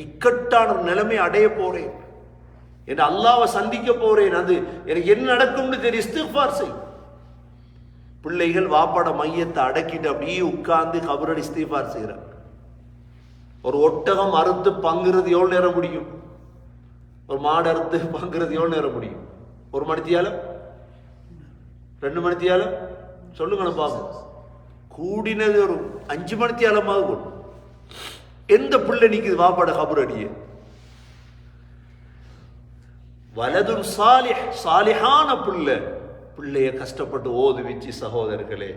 இக்கட்டான நிலைமை அடைய போறேன், என் அல்லாஹ்வை சந்திக்க போறேன். அது எனக்கு என்ன நடக்கும்னு தெரியும், இஸ்திஃபார் செய்யும். பிள்ளைகள் வாப்பாட மையத்தை அடக்கிட்டு அப்படியே உட்கார்ந்து கபரடி இஸ்திஃபார் செய்யறாங்க. ஒரு ஒட்டகம் அறுத்து பங்குறது எவ்வளவு நேரம் முடியும்? ஒரு மாடு அறுத்து பங்குறது எவ்வளவு நேரம் முடியும்? 1 மணித்தியாலம், 2 மணித்தியாலம்? சொல்லுங்க பாப்போம். கூடினது ஒரு 5 மணித்தியாலமாவது போடும். எந்த பிள்ளை நிக்குது வாப்பாட கபரடிய? வலதுன் சாலிஹ், சாலிஹான பிள்ளை. பிள்ளைய கஷ்டப்பட்டு ஓதுவிச்சு. சகோதரர்களே,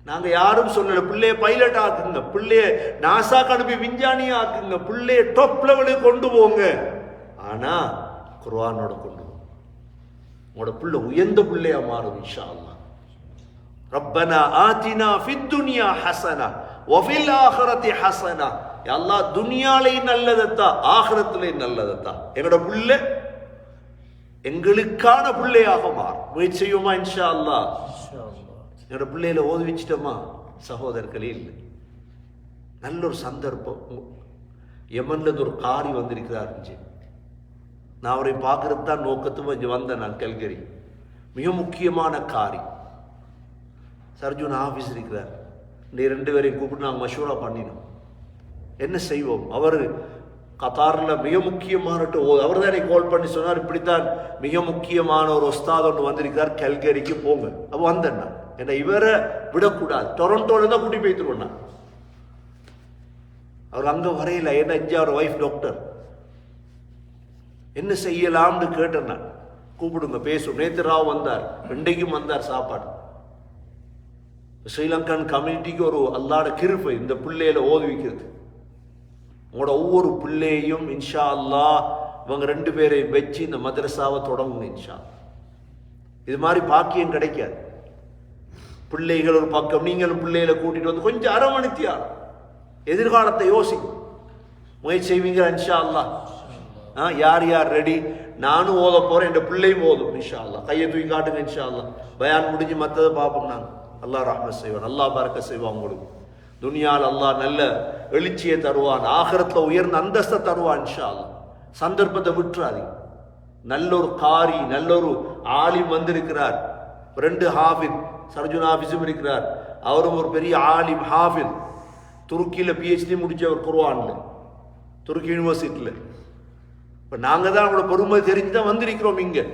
நாங்க யாரும் சொல்லல பிள்ளைய பைலட் ஆக்குங்க, பிள்ளைய நாசாக்கு அனுப்பி விஞ்ஞானியா ஆக்குங்க, பிள்ளைய டாப் லெவலுக்கு கொண்டு போங்க. ஆனா குர்ஆனோட கொண்டு போங்க. உங்களோட பிள்ளை உயர்ந்த பிள்ளையா மாறும் இன்ஷா அல்லாஹ். ரப்பனா ஆத்தினா ஃபித் துன்யா ஹஸனா வ ஃபில் ஆখিরাতি ஹஸனா. யா அல்லாஹ், துனியாலையும் நல்லதத்தா, ஆখিরাத்திலையும் நல்லதத்தா. எங்களோட பிள்ளை எங்களுக்கான பிள்ளையாக மாறும். முயற்சி செய்வோமா இன்ஷா அல்லாஹ்? என்னோட பிள்ளையில ஓதுவிச்சிட்டோமா? சகோதரர்களே, இல்லை. நல்ல ஒரு சந்தர்ப்பம். யமன்ல ஒரு காரி வந்திருக்கிறார். நான் அவரை பார்க்கறது தான் நோக்கத்தும் கொஞ்சம் வந்தேன். நான் கல்கரி மிக முக்கியமான காரியம். சர்ஜுன் ஆஃபீஸ் இருக்கிறார். நீ 2 பேரையும் கூப்பிட்டு நாங்கள் மஷூரா பண்ணினோம், என்ன செய்வோம். அவர் கத்தாரில் மிக முக்கியமான அவர் தான் எனக்கு கால் பண்ணி சொன்னார், இப்படித்தான் மிக முக்கியமான ஒரு ஒஸ்தாத் ஒன்று வந்திருக்கிறார், கல்கரிக்கு போங்க. அப்போ வந்தேன் நான். என்ன இவரை விடக்கூடாது, டொரண்டோல தான் கூட்டி போய்த்துருவோம். நான் அவர் அங்கே வரையில, என்ன 5 ஒய்ஃப் டாக்டர், என்ன செய்யலாம்னு கேட்டேன் நான். கூப்பிடுங்க பேசும். நேற்று ராவ் வந்தார், இன்றைக்கும் வந்தார் சாப்பாடு. ஸ்ரீலங்கன் கம்யூனிட்டிக்கு ஒரு அல்லாட கிருபை இந்த பிள்ளையில ஓதுவிக்கிறது. உங்களோட ஒவ்வொரு பிள்ளையையும் இன்ஷா அல்லாஹ் இவங்க 2 பேரையும் வச்சு இந்த மதரசாவை தொடங்குங்க இன்ஷா. இது மாதிரி பாக்கியம் கிடைக்காது. பிள்ளைகள் ஒரு பக்கம், நீங்களும் பிள்ளைகளை கூட்டிட்டு வந்து கொஞ்சம் அரவணைத்தியா எதிர்காலத்தை யோசிக்கும் முயற்சி செய்வீங்க இன்ஷா அல்லாஹ். யார் யார் ரெடி? நானும் ஓத போறேன், என் பிள்ளையும் ஓதும் இன்ஷா அல்லாஹ். கையை தூக்கி காட்டுங்க இன்ஷா அல்லாஹ். பயான் முடிஞ்சு மற்றதை பார்ப்போம். நாங்கள் அல்லாஹ் ரஹ்மத் செய்வான், அல்லாஹ் பரக்க செய்வான். உங்களுக்கு துனியால் அல்லாஹ் நல்ல எழுச்சியை தருவான், ஆகிரத்தில் உயர்ந்த அந்தஸ்தை தருவான் இன்ஷா அல்லாஹ். சந்தர்ப்பத்தை விட்டுறாதீங்க. நல்ல ஒரு காரி, நல்ல ஒரு ஆலிம் வந்திருக்கிறார். 2 ஹாஃபித், சர்ஜுன் ஹாஃபிஸும் இருக்கிறார். அவரும் ஒரு பெரிய ஆலிம் ஹாஃபித். துருக்கியில் PhD முடிச்சவர் குர்ஆன்ல, துருக்கி யூனிவர்சிட்டியில். இப்போ நாங்கள் தான் அவங்களோட பொறுமை தெரிஞ்சு தான் வந்திருக்கிறோம் இங்கே.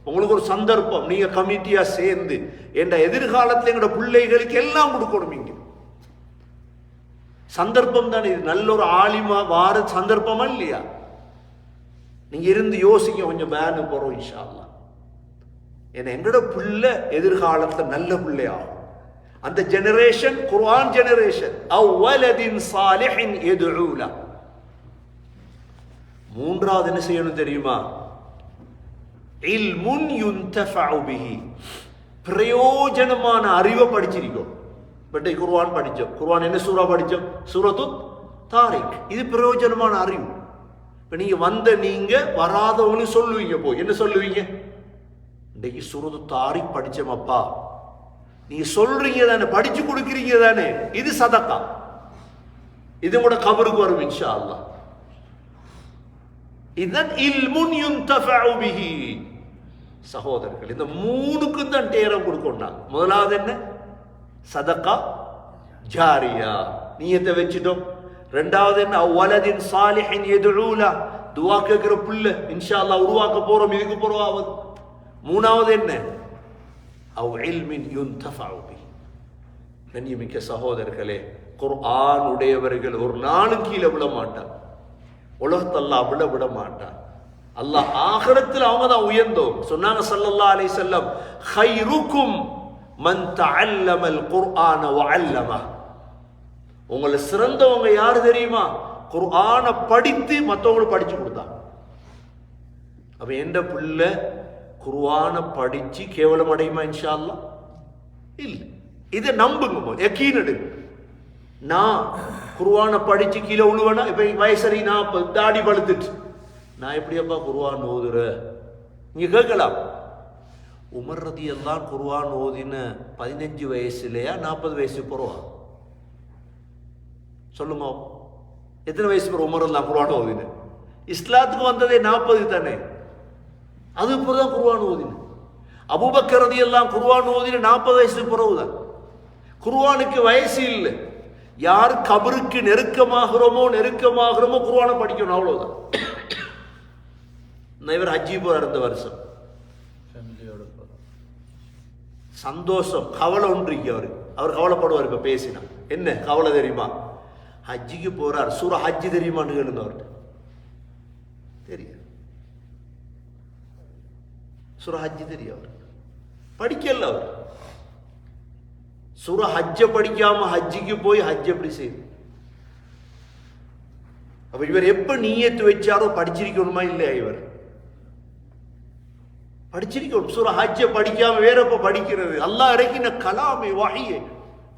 உங்களுக்கு ஒரு சந்தர்ப்பம், நீங்க கமிட்டியா சேர்ந்து என்ற எதிர்காலத்தில் எங்களோட பிள்ளைகளுக்கு எல்லாம் கொடுக்கணும். இங்க சந்தர்ப்பம் தானே இது, நல்ல ஒரு ஆலிமா வார சந்தர்ப்பமா இல்லையா? நீங்க இருந்து யோசிக்க, கொஞ்சம் பேனு போறோம் இன்ஷா அல்லாஹ். ஏன்னா எங்களோட பிள்ளை எதிர்காலத்தில் நல்ல பிள்ளையாகும். அந்த ஜெனரேஷன் குர்ஆன் ஜெனரேஷன். அவ்வலதின் சாலிஹின் யதுஊலா. 3வது என்ன செய்யணும் தெரியுமா? இல்முன் யுன்தஃபஉ பிஹி. பிரயோஜனமான அறிவை படிச்சிருக்கோம். பட் குர்ஆன் படிச்சோம். குர்ஆன் என்ன சூரா படிச்சோம்? சூரத்து தாரிக். இது பிரயோஜனமான அறிவு. இப்போ நீங்க நீங்க வராதவங்களும் சொல்லுவீங்க, போய் என்ன சொல்லுவீங்க? இன்றைக்கு சூரத்து தாரிக் படிச்சோம் அப்பா. நீங்க சொல்றீங்க தானே, படிச்சு கொடுக்குறீங்க தானே, இது சதக்கா. இது கூட கபருக்கு வரும் இன்ஷா அல்லாஹ். இதன் இல்முன் யுன்தஃபஉ பிஹி. சகோதரர்கள், இந்த 3க்கும் தான் நேரம் கொடுக்கணும். முதலாவது என்ன? சதக்கா ஜாரியா, நியத்தை வச்சிட்டோம். 2வது என்ன? வலதின் சாலிஹின் யதுஊலா, துஆ கேக்குற புள்ள இன்ஷா அல்லாஹ் உருவாக்க போறோம், இதுக்கு போறோம். 3வது என்ன? அவ் இல்மின் யுன்தஃபஉ பிஹி. கண்ணியமிக்க சகோதரர்களே, குர்ஆன் உடையவர்கள் ஒரு நாளும் கீழே விழ மாட்டார். உலகத்தை அல்லாஹ் விட மாட்டார். அல்லாஹ் ஆகிரத்தில் அவங்க தான் உயர்ந்தோம். சொன்னாங்க ஸல்லல்லாஹு அலைஹி வஸல்லம், கைருக்கும் மன் தஅல்லமல் குர்ஆன வஅல்லமஹ. உங்களை சிறந்தவங்க யாரு தெரியுமா? குர்ஆனை படித்து மற்றவங்களுக்கு படிச்சு கொடுத்தாங்க. அப்ப எந்த பிள்ளை குர்ஆனை படிச்சு கேவலம் அடையுமா? இன்ஷா அல்லாஹ் இல்ல. இதை நம்புங்க, யக்கீன் எடுங்க. நான் குர்ஆனை படிச்சு கீழே உழுவேனா? இப்ப வயசரி, நான் தாடி பழுத்துட்டு நான் எப்படியப்பா குர்ஆன் ஓதுற? நீங்க கேட்கலாம். உமர் ரலியல்லாஹு அன்ஹு குர்ஆன் ஓதின 15 வயசுலையா 40 வயசு போறவா? சொல்லுங்க, எத்தனை வயசு போற உமர் ரலியல்லாஹு அன்ஹு குர்ஆன் ஓதின? இஸ்லாத்துக்கு வந்ததே 40 தானே, அது பிறகுதான் குர்ஆன் ஓதின. அபூபக்கர் ரலியல்லாஹு அன்ஹு குர்ஆன் ஓதின 40 வயசு பிறகுதான். குர்ஆனுக்கு வயசு இல்லை. யார் கபருக்கு நெருக்கமாகிறோமோ குர்ஆனை படிக்கணும், அவ்வளவுதான். இவர் ஹஜ்ஜி போறார் இந்த வருஷம், சந்தோஷம். கவலை ஒன்று அவர் கவலைப்படுவார். இப்ப பேசினா என்ன கவலை தெரியுமா? ஹஜ்ஜிக்கு போறார். சூரா ஹஜ்ஜி தெரியுமான்னு கேளுங்க அவர்கிட்ட. தெரியும், சூரா ஹஜ்ஜி தெரியும். அவர் படிக்கல. அவர் சூரா ஹஜ்ஜ படிக்காம ஹஜ்ஜிக்கு போய் ஹஜ் எப்படி செய்யுது? அப்ப இவர் எப்ப நியத்து வச்சாரோ படிச்சிருக்கணுமா இல்லையா? இவர் படிச்சிருக்கணும். சூரா ஹஜ்ஜ படிக்காம வேற எப்ப படிக்கிறது? அல்லாஹ் இறக்கின கலாமே வஹியே.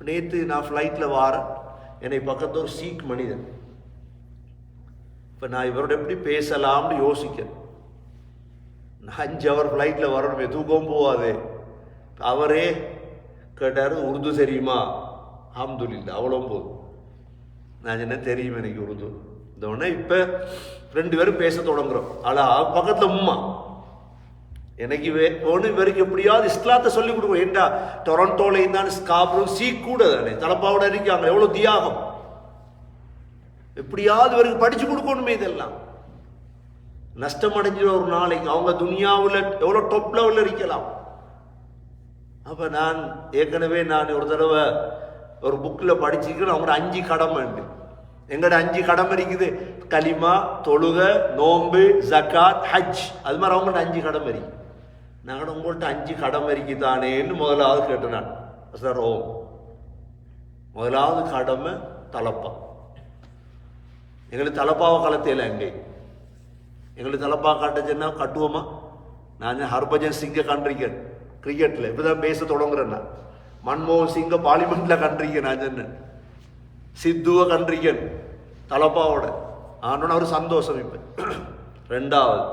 நேத்து நான் ஃப்ளைட்ல வாரேன், என்னை பக்கத்து ஒரு சீக் மனிதன். இப்ப நான் இவரோட எப்படி பேசலாம்னு யோசிக்கிறேன். 5 ஹவர் ஃப்ளைட்ல வரணுமே, தூக்கம் போவாது. அவரே கேட்டாரு, உருது தெரியுமா? அல்ஹம்துலில்லாஹ், அவ்வளோ போதும். நான் என்ன தெரியும் எனக்கு உருது. இந்த உடனே இப்ப 2 பேரும் பேச தொடங்குறோம். ஆனா பக்கத்துல உம்மா எனக்கு ஒன்று இவருக்கு எப்படியாவது இஸ்லாத்தை சொல்லி கொடுக்கும். ஏண்டா டொரண்டோல இருந்தாலும் ஸ்காப்ரும் கூட தானே தலப்பாவோட இருக்காங்க, எவ்வளவு தியாகம். எப்படியாவது இவருக்கு படிச்சு கொடுக்கணுமே. இதெல்லாம் நஷ்டம் அடைஞ்சிட ஒரு நாளைக்கு. அவங்க துனியாவில் எவ்வளோ டாப் லெவலில் இருக்கலாம். அப்போ நான் ஏற்கனவே ஒரு தடவை ஒரு புக்கில் படிச்சிருக்கேன். அவங்களோட 5 கடமை உண்டு. எங்கட 5 கடமை இருக்குது. கலிமா, தொழுக, நோம்பு, ஜக்காத், ஹஜ். அது மாதிரி அவங்கள்ட்ட 5 கடமை இருக்கு. நாங்கள் உங்கள்கிட்ட 5 கடமை இருக்குதானேன்னு முதலாவது கேட்டேன் நான். சார் ஓ, முதலாவது கடமை தலப்பா. எங்களுக்கு தலப்பாவை கலத்தையில எங்கே எங்களுக்கு தலப்பா காட்டுச்சுன்னா கட்டுவோமா? நான் ஹர்பஜன் சிங்கை கண்டிருக்கேன் கிரிக்கெட்டில். இப்போதான் பேச தொடங்குறேன். நான் மன்மோகன் சிங்கை பார்லிமெண்ட்டில் கண்டிருக்கேன். நான் சொன்னேன் சித்துவை கண்டிருக்கேன் தலப்பாவோட. ஆனோட ஒரு சந்தோஷம். இப்போ 2வது,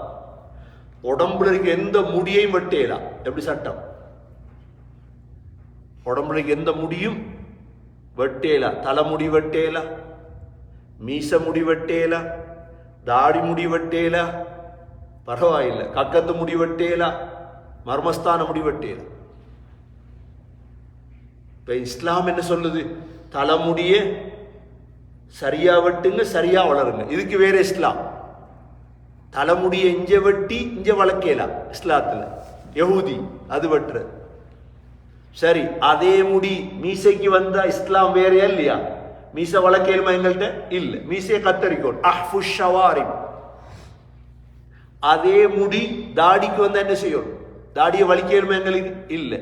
உடம்புல இருக்க எந்த முடியையும் வெட்டேலாம். எப்படி சட்டம்? உடம்புல இருக்க எந்த முடியும் வெட்டேலாம். தலைமுடி வெட்டேலாம், மீச முடி வெட்டேலா, தாடி முடி வெட்டேலா, பரவாயில்லை கக்கத்து முடி வெட்டேலா, மர்மஸ்தான முடி வெட்டேலா. இப்ப இஸ்லாம் என்ன சொல்லுது? தலைமுடிய சரியா வெட்டுங்க, சரியா வளருங்க. இதுக்கு வேற இஸ்லாம். தலைமுடிய இஞ்ச வெட்டி இஞ்ச வளர்க்கலாம் இஸ்லாத்துல. யஹூதி அது வெட்டுற. சரி, அதே முடி மீசைக்கு வந்தா இஸ்லாம் வேறையா இல்லையா? மீச வளர்க்கலுமா? எங்கள்கிட்ட இல்ல. மீசையை கத்தரிக்கோம். அதே முடி தாடிக்கு வந்தா என்ன செய்யும்? தாடியை வலிக்கலுமா? எங்களுக்கு இல்ல.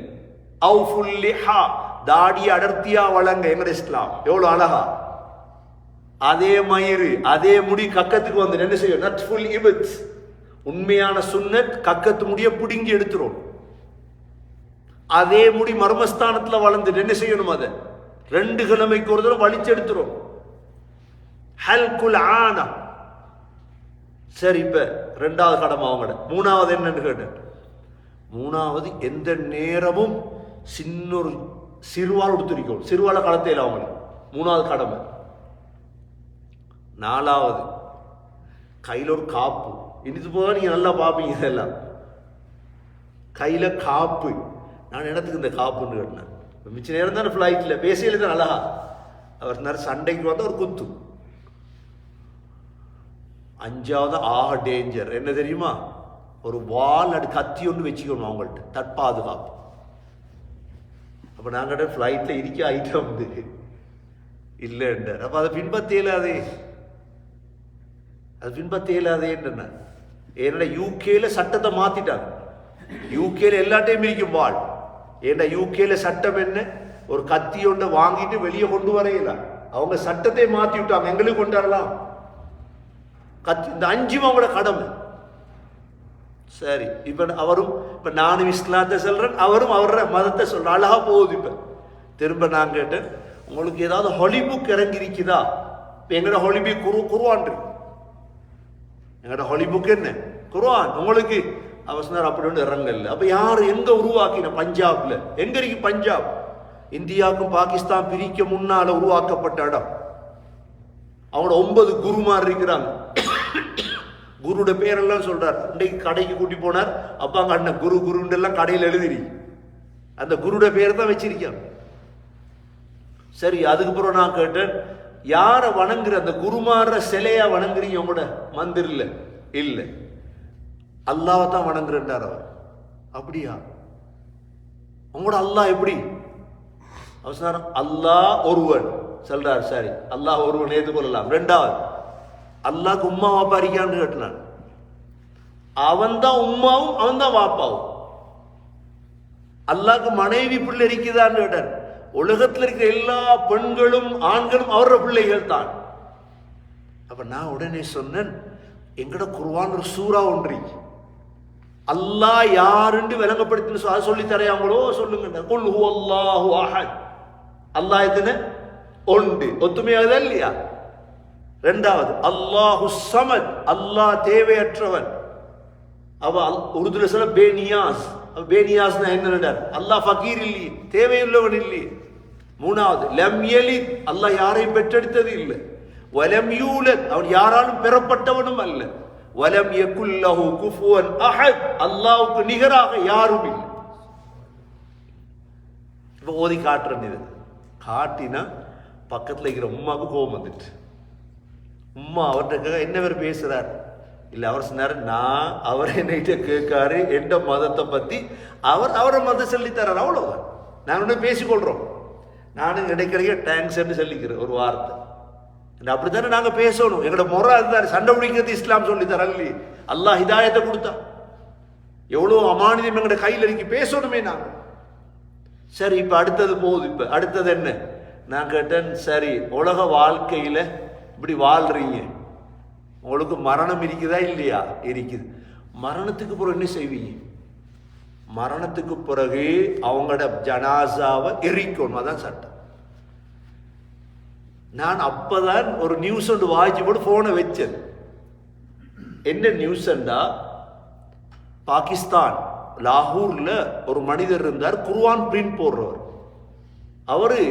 தாடியை அடர்த்தியா வளங்க எங்க இஸ்லாம். எவ்வளவு அழகா. அதே மயிறு அதே முடி கக்கத்துக்கு வந்து என்ன செய்யும்? நட்ஃபுல் இபத். உண்மையான சுன்னத் கக்கத்து முடிய பிடுங்கி எடுத்துரும். அதே முடி மர்மஸ்தானத்துல வளர்ந்துட்டு என்ன செய்யணும்? அதை 2 கிழமைக்கு ஒரு தடவை வலிச்செடுத்துரும். ஹல்குல் ஆனா. சரி, இப்ப 2வது கடமை அவங்களோட. 3வது என்னன்னு கேட்டேன். 3வது எந்த நேரமும் சின்னொரு சிறுவாள் கொடுத்துருக்கோம். சிறுவாளை களத்தையில் அவங்களுக்கு 3வது கடமை. 4வது கையில் ஒரு காப்பு. இனித்து போக நீங்க நல்லா பார்ப்பீங்க. இதெல்லாம் கையில காப்பு. நான் இடத்துக்கு இந்த காப்புன்னு கேட்டேன். மிச்ச நேரம் தானே ஃப்ளைட்டில் பேசியல தான் அழகா. அவர் நேரம் சண்டைக்கு வந்தால் ஒரு குத்து. 5வது ஆக டேஞ்சர் என்ன தெரியுமா? ஒரு வால் அடி கத்தி ஒன்று வச்சுக்கணும் அவங்கள்ட்ட, தற்பாதுகாப்பு. அப்போ நாங்கள் ஃப்ளைட்டில் இருக்க ஐட்டம் வந்து இல்லைன்றார். அப்போ அதை பின்பற்ற இயலாதே. அது பின்பற்ற இயலாதேன்னு. ஏன்னா யூகேல சட்டத்தை மாத்திட்டாங்க. யூகேல எல்லாத்தையும் இருக்கும் வாள். ஏன்னா யூகேல சட்டம் என்ன? ஒரு கத்தி ஒன்றை வாங்கிட்டு வெளியே கொண்டு வரையில. அவங்க சட்டத்தை மாத்தி விட்டாங்க. எங்களுக்கு கொண்டாடலாம் கத்தி. இந்த 5 அவங்களோட கடமை. சரி, இப்ப அவரும் இப்ப நானும் இஸ்லாத்தை சொல்றேன், அவரும் அவரோட மதத்தை சொல்ற. அழகா போகுது. இப்ப திரும்ப நான் கேட்டேன், உங்களுக்கு ஏதாவது ஹாலிபுக் இறங்கி இருக்குதா? எங்கட ஹாலிபுக் குர்ஆன். எங்கட ஹாலிபுக் என்ன? குர்ஆன். உங்களுக்கு அவசரம் அப்படி ஒன்று இறங்கல. அப்ப யாரு எங்க உருவாக்கின? பஞ்சாப்ல. எங்க இருக்கு பஞ்சாப்? இந்தியாவுக்கும் பாகிஸ்தான் பிரிக்க முன்னால உருவாக்கப்பட்ட இடம். அவங்களோட 9 குருமார் இருக்கிறாங்க. குருட பேரெல்லாம் சொல்றார். இன்றைக்கு கடைக்கு கூட்டி போனார். அப்பாங்க அண்ணன் குரு குருன்னு எல்லாம் கடையில் எழுதிரி. அந்த குருட பேரை தான் வச்சிருக்காங்க. சரி, அதுக்கப்புறம் நான் கேட்டேன், யார வணங்குற? அந்த குருமார சிலையா வணங்குறீங்க? உங்களோட மந்திரில் இல்லை, அல்லாவை தான் வணங்குறார் அவர். அப்படியா? உங்களோட அல்லாஹ் எப்படி? அவசரம் அல்லாஹ் ஒருவன் சொல்றார். சரி, அல்லாஹ் ஒருவன் ஏற்றுக்கொள்ளலாம். 2வது, அல்லாஹ்க்கு உம்மா வாப்பா இருக்கான்னு கேட்டான். அவன் தான் உம்மாவும் அவன் தான் வாப்பாவும். அல்லாஹ்க்கு மனைவி பிள்ளை இருக்குதான்னு கேட்டான். உலகத்தில் இருக்கிற எல்லா பெண்களும் ஆண்களும் அவரோட பிள்ளைகள் தான். அப்ப நான் உடனே சொன்னேன், எங்கட குர்ஆன் ஒரு சூரா ஒன்று அல்லாஹ் யாருன்னு விளங்கப்படுத்தி சொல்லி தரையாங்களோ சொல்லுங்க. குல் ஹுவல்லாஹு அஹத். அல்லாஹ் எத்தனை? ஒன்று. ஒத்துமையாகுதா இல்லையா? 2வது அல்லாஹு ஸமத். அல்லாஹ் தேவையற்றவன். அவ உருதுல சொல்ல பேனியாஸ். பேனியாஸ் என்ன? அல்லாஹ் ஃபகீர் இல்லையே, தேவையுள்ளவன் இல்லையே. 3வது லம் யலித். அல்லாஹ் யாரையும் பெற்றெடுத்தது இல்லை. வலம் யூலத், அவன் யாராலும் பெறப்பட்டவனும் அல்ல. வலம் யகுல் லஹு குஃபுவன் அஹத், அல்லாஹ்வுக்கு நிகராக யாரும் இல்லை. இப்போ ஓதி காட்டுறேன். இது காட்டினா பக்கத்தில் இருக்கிற உம்மாவுக்கு கோபம் வந்துட்டு, உம்மா அவர்கிட்ட என்ன பேர் பேசுறார் இல்லை, அவர் சொன்னார் நான் அவர் என்னைட்ட கேட்காரு எந்த மதத்தை பற்றி, அவரை மதம் சொல்லித்தரார், அவ்வளோதான். நாங்கள் ஒன்று பேசிக்கொள்கிறோம். நானும் கிடைக்கிற டேங்க்ஸ்ன்னு சொல்லிக்கிறேன் ஒரு வார்த்தை. அப்படித்தானே நாங்கள் பேசணும். எங்களோட முறை அதுதான். சண்டை பிடிக்கிறது இஸ்லாம் சொல்லித்தரல் இல்லையே. அல்லாஹ் ஹிதாயத்தை கொடுத்தா எவ்வளோ அமானிதம் எங்களோட கையில் இருக்கு, பேசணுமே நாங்கள். சரி, இப்போ அடுத்தது போகுது. இப்போ அடுத்தது என்ன? நான் கேட்டேன், சரி உலக வாழ்க்கையில் இப்படி வாழ்றீங்க, உங்களுக்கு மரணம் இருக்குதா இல்லையா? இருக்குது. மரணத்துக்கு பிறகு என்ன செய்வீங்க? மரணத்துக்கு பிறகு அவங்களோட ஜனாசாவை எரிக்கணும், அதான் சட்டம். நான் அப்பதான் ஒரு நியூஸ் ஒன்று வாய்ச்சி போட்டு போனை வச்சேன். என்ன நியூஸ்ண்டா, பாகிஸ்தான் லாகூர்ல ஒரு மனிதர் இருந்தார், குர்ஆன் பிரிண்ட் போடுறவர். அவரு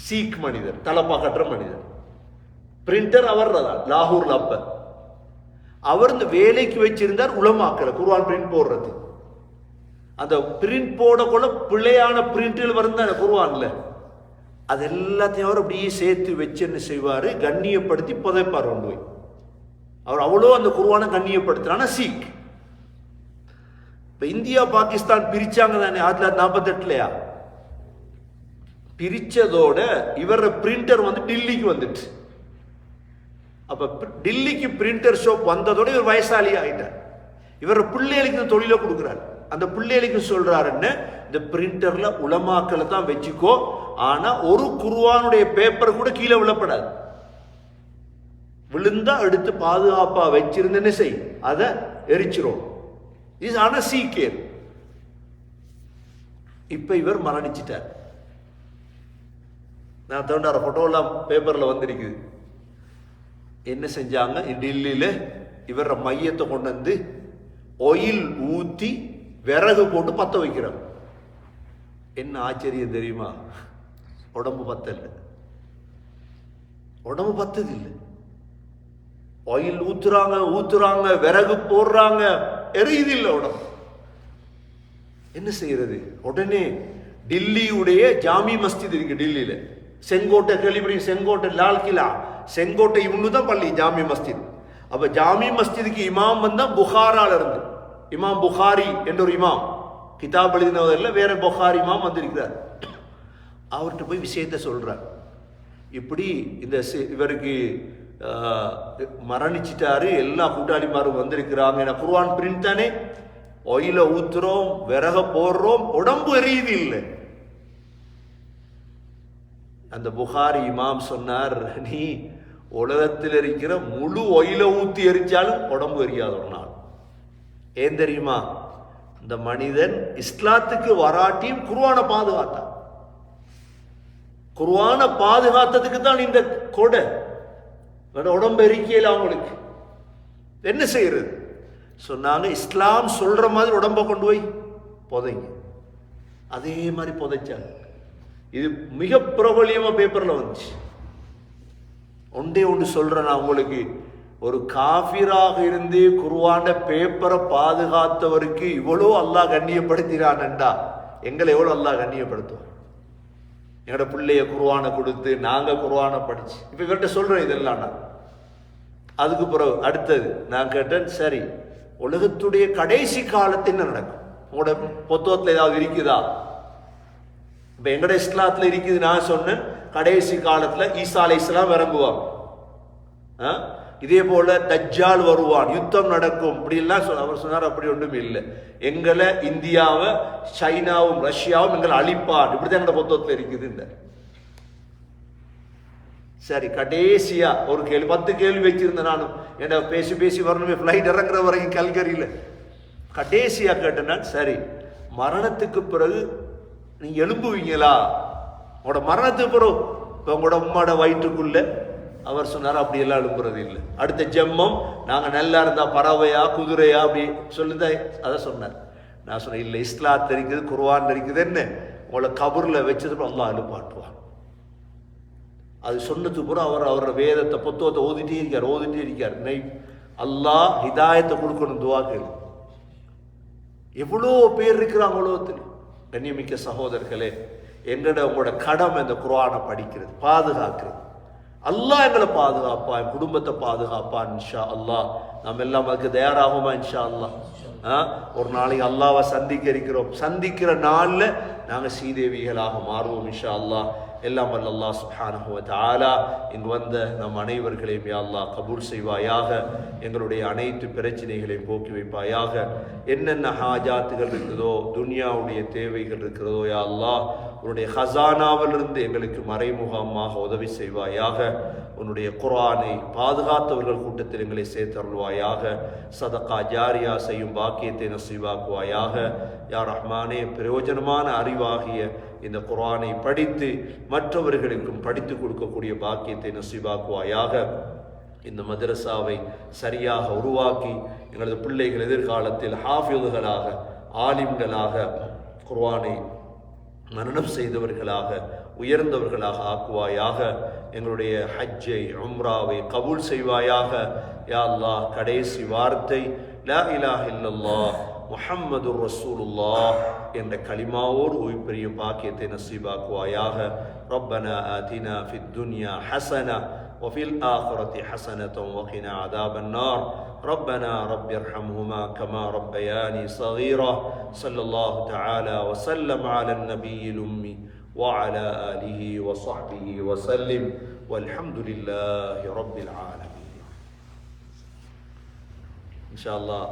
சீக் மனிதர், தலப்பா கட்டுற மனிதர், பிரிண்டர் அவர் தான் லாகூர்ல. அப்ப அவர் இந்த வேலைக்கு வச்சிருந்தார் உலமாக்கல குர்ஆன் பிரிண்ட் போடுறது. அந்த பிரிண்ட் போடக்குள்ள பிள்ளையான பிரிண்ட்கள் வருந்தான குர்ஆன்ல, அது எல்லாத்தையும் அவர் அப்படியே சேர்த்து வச்சு என்ன செய்வாரு, கண்ணியப்படுத்தி புதைப்பார் கொண்டு போய். அவர் அவ்வளோ அந்த குர்ஆனை கண்ணியப்படுத்துறான சீக். இப்ப இந்தியா பாகிஸ்தான் பிரிச்சாங்க தானே 1948லயா? பிரிச்சதோட இவர பிரிண்டர் வந்து டில்லிக்கு வந்துட்டு, அப்ப டில்லிக்கு பிரிண்டர் ஷாப் வந்ததோட இவர் வயசாளி ஆயிட்டார். இவர பிள்ளைகளுக்கு இந்த தொழிலை கொடுக்குறாரு. அந்த பிள்ளைகளுக்கு சொல்றாருன்னு, இந்த பிரிண்டர்ல உலமாக்களை தான் வச்சுக்கோ, ஆனா ஒரு குர்ஆனுடைய பேப்பர் கூட கீழே விழப்படாது, விழுந்தா எடுத்து பாதுகாப்பா வச்சிருந்தேன்னு செய், அதை எரிச்சிரும். இது ஆனா சீக்கியர். இப்ப இவர் மரணிச்சிட்டார். நான் தோண்டார போட்டோ எல்லாம் பேப்பர்ல வந்திருக்குது. என்ன செஞ்சாங்க, டில்லியில இவர மையத்தை கொண்டு வந்து ஆயில் ஊத்தி விறகு போட்டு பத்த வைக்கிறாங்க. என்ன ஆச்சரியம் தெரியுமா? உடம்பு பத்தல, உடம்பு பத்தது இல்லை. ஆயில் ஊத்துறாங்க, விறகு போடுறாங்க, எரியுது இல்லை உடம்பு. என்ன செய்யறது? உடனே டில்லியுடைய ஜாமி மஸ்ஜித் இருக்கு டில்லியில, செங்கோட்டை கேள்விப்படி, செங்கோட்டை லால் கிலா, செங்கோட்டை இவனு தான் பள்ளி ஜாமி மஸ்ஜித். அப்ப ஜாமி மஸ்ஜிதுக்கு இமாம் வந்தா புகாரால இருந்து, இமாம் புகாரி என்ற ஒரு இமாம், கிதாப் எழுதினவரில் வேற புகாரி இமாம் வந்திருக்கிறார். அவர்கிட்ட போய் விஷயத்த சொல்றார். இப்படி இந்த இவருக்கு மரணிச்சிட்டாரு, எல்லா கூட்டாளிமாரும் வந்திருக்கிறாங்க, ஏன்னா குர்ஆன் பிரிண்ட் தானே, ஆயில ஊத்துறோம், விறக போடுறோம், உடம்பு எரியுது இல்லை. அந்த புகாரி இமாம் சொன்னார், நீ உலகத்தில் இருக்கிற முழு ஆயில ஊத்தி எரிச்சாலும் உடம்பு எரியாத ஒரு நாள். ஏன் தெரியுமா? இந்த மனிதன் இஸ்லாத்துக்கு வராட்டியும் குர்ஆனை பாதுகாத்தான். குர்ஆனை பாதுகாத்ததுக்கு தான் இந்த கொடை. உடம்பு எரிக்கையில் அவங்களுக்கு என்ன செய்யறது? சொன்னாங்க, இஸ்லாம் சொல்ற மாதிரி உடம்ப கொண்டு போய் புதைங்க. அதே மாதிரி புதைச்சாங்க. இது மிக பிரபலியமா பேப்பர்ல வந்துச்சு. ஒன்றே ஒன்று சொல்றேன் நான் உங்களுக்கு, ஒரு காஃபிராக இருந்து குர்ஆன பேப்பரை பாதுகாத்தவருக்கு இவ்வளோ அல்லாஹ் கண்ணியப்படுத்தினான்டா, எங்களை எவ்வளோ அல்லாஹ் கண்ணியப்படுத்துவோம். எங்களோட பிள்ளைய குர்ஆனை கொடுத்து நாங்க குர்ஆனை படிச்சு இப்ப இவர்கிட்ட சொல்றேன் இதெல்லாம். நான் அதுக்கு பிறகு அடுத்தது நான் கேட்டேன், சரி உலகத்துடைய கடைசி காலத்தில் என்ன நடக்கும்? உங்களோட புத்தகத்துல ஏதாவது இருக்குதா? இப்ப எங்கட இஸ்லாத்துல இருக்குது. நான் சொன்னேன், கடைசி காலத்துல ஈசா அலைஹிஸ்ஸலாம் இறங்குவாங்க, இதே போல தஜ்ஜால் வருவான், யுத்தம் நடக்கும், இப்படி எல்லாம் அவர் சொன்னார். அப்படி ஒன்றும் இல்லை. எங்களை இந்தியாவை சைனாவும் ரஷ்யாவும் எங்களை அழிப்பான், இப்படிதான் எங்களோட புத்தகத்துல இருக்குது. சரி, கடைசியா ஒரு கேள்வி, 10 கேள்வி வச்சிருந்தேன் நானும். என்ன பேசி பேசி வரணுமே, பிளைட் இறங்குற வரைக்கும் கல்கரியில. கடைசியா கேட்டேன்னா, சரி மரணத்துக்கு பிறகு நீங்க எழும்புவீங்களா? உங்களோட மரணத்துக்கு பிறகு இப்போ உங்களோட உம்மாட வயிற்றுக்குள்ள, அவர் சொன்னார் அப்படி எல்லாம் எழும்புறது இல்லை. அடுத்த ஜென்மம் நாங்க நல்லா இருந்தா பறவையா குதிரையா அப்படி சொல்லுதா, அதை சொன்னார். நான் சொன்னேன், இல்லை இஸ்லாத் இருக்குது, குர்ஆன் இருக்குது, என்ன உங்களை கபூர்ல வச்சது அல்லாஹ் எழுப்பாட்டுவான். அது சொன்னதுக்கு பிறகு அவரோட வேதத்தை புத்தகத்தை ஓதிட்டே இருக்கார். அல்லாஹ் ஹிதாயத்தை கொடுக்கணும், துவா கேளு. எவ்வளோ பேர் இருக்கிறாங்க உலகத்தில். கண்ணியமிக்க சகோதரர்களே, எங்கட உங்களோட கடமை இந்த குர்ஆனை படிக்கிறது, பாதுகாக்கிறது. அல்லாஹ் எங்களை பாதுகாப்பா, என் குடும்பத்தை பாதுகாப்பா இன்ஷா அல்லாஹ். நம்ம எல்லாம் அதுக்கு தயாராகுமா இன்ஷா அல்லாஹ்? ஒரு நாளைக்கு அல்லாஹ்வை சந்திக்கிற நாள்ல நாங்கள் ஸ்ரீதேவிகளாக மாறுவோம் இன்ஷா அல்லாஹ். எல்லாம் வல்ல அல்லாஹ் சுப்ஹானஹு வ தஆலா இங்கு வந்த நம் அனைவர்களையும் யா அல்லாஹ் கபூல் செய்வாயாக. எங்களுடைய அனைத்து பிரச்சனைகளையும் போக்கி வைப்பாயாக. என்னென்ன ஹாஜாத்துகள் இருக்குதோ, துன்யாவுடைய தேவைகள் இருக்கிறதோ யா அல்லாஹ், உன்னுடைய ஹசானாவிலிருந்து எங்களுக்கு மறைமுகமாக உதவி செய்வாயாக. உன்னுடைய குர்ஆனை பாதுகாத்தவர்கள் கூட்டத்தில் எங்களை சேர்த்தருள்வாயாக. சதகா ஜாரியா செய்யும் பாக்கியத்தை நசீவாக்குவாயாக. யா ரஹ்மானே, பிரயோஜனமான அறிவாகிய இந்த குர்ஆனை படித்து மற்றவர்களுக்கும் படித்து கொடுக்கக்கூடிய பாக்கியத்தை நசீவாக்குவாயாக. இந்த மதரசாவை சரியாக உருவாக்கி எங்களது பிள்ளைகள் எதிர்காலத்தில் ஹாஃபிதுகளாக, ஆலிம்களாக, குர்ஆனை மரணம் செய்தவர்களாக, உயர்ந்தவர்களாக ஆக்குவாயாக. எங்களுடைய ஹஜ்ஜை, உம்ராவை கபூல் செய்வாயாக. யா அல்லாஹ், கடைசி வார்த்தை லா இலாஹ இல்லல்லாஹ் முஹம்மதுர் ரசூலுல்லாஹ் என்ற கலிமாவோடு உயிர்பெரியும் பாக்கியத்தை நசீபாக்குவாயாக. ரப்பனா ஆதினா ஃபித் துன்யா ஹஸனா وفي الآخرة حسنة وقنا عذاب النار. ربنا رب ارحمهما كما ربياني صغيرا. صلى الله تعالى وسلم على النبي الأمي وعلى آله وصحبه وسلم والحمد لله رب العالمين. إن شاء الله.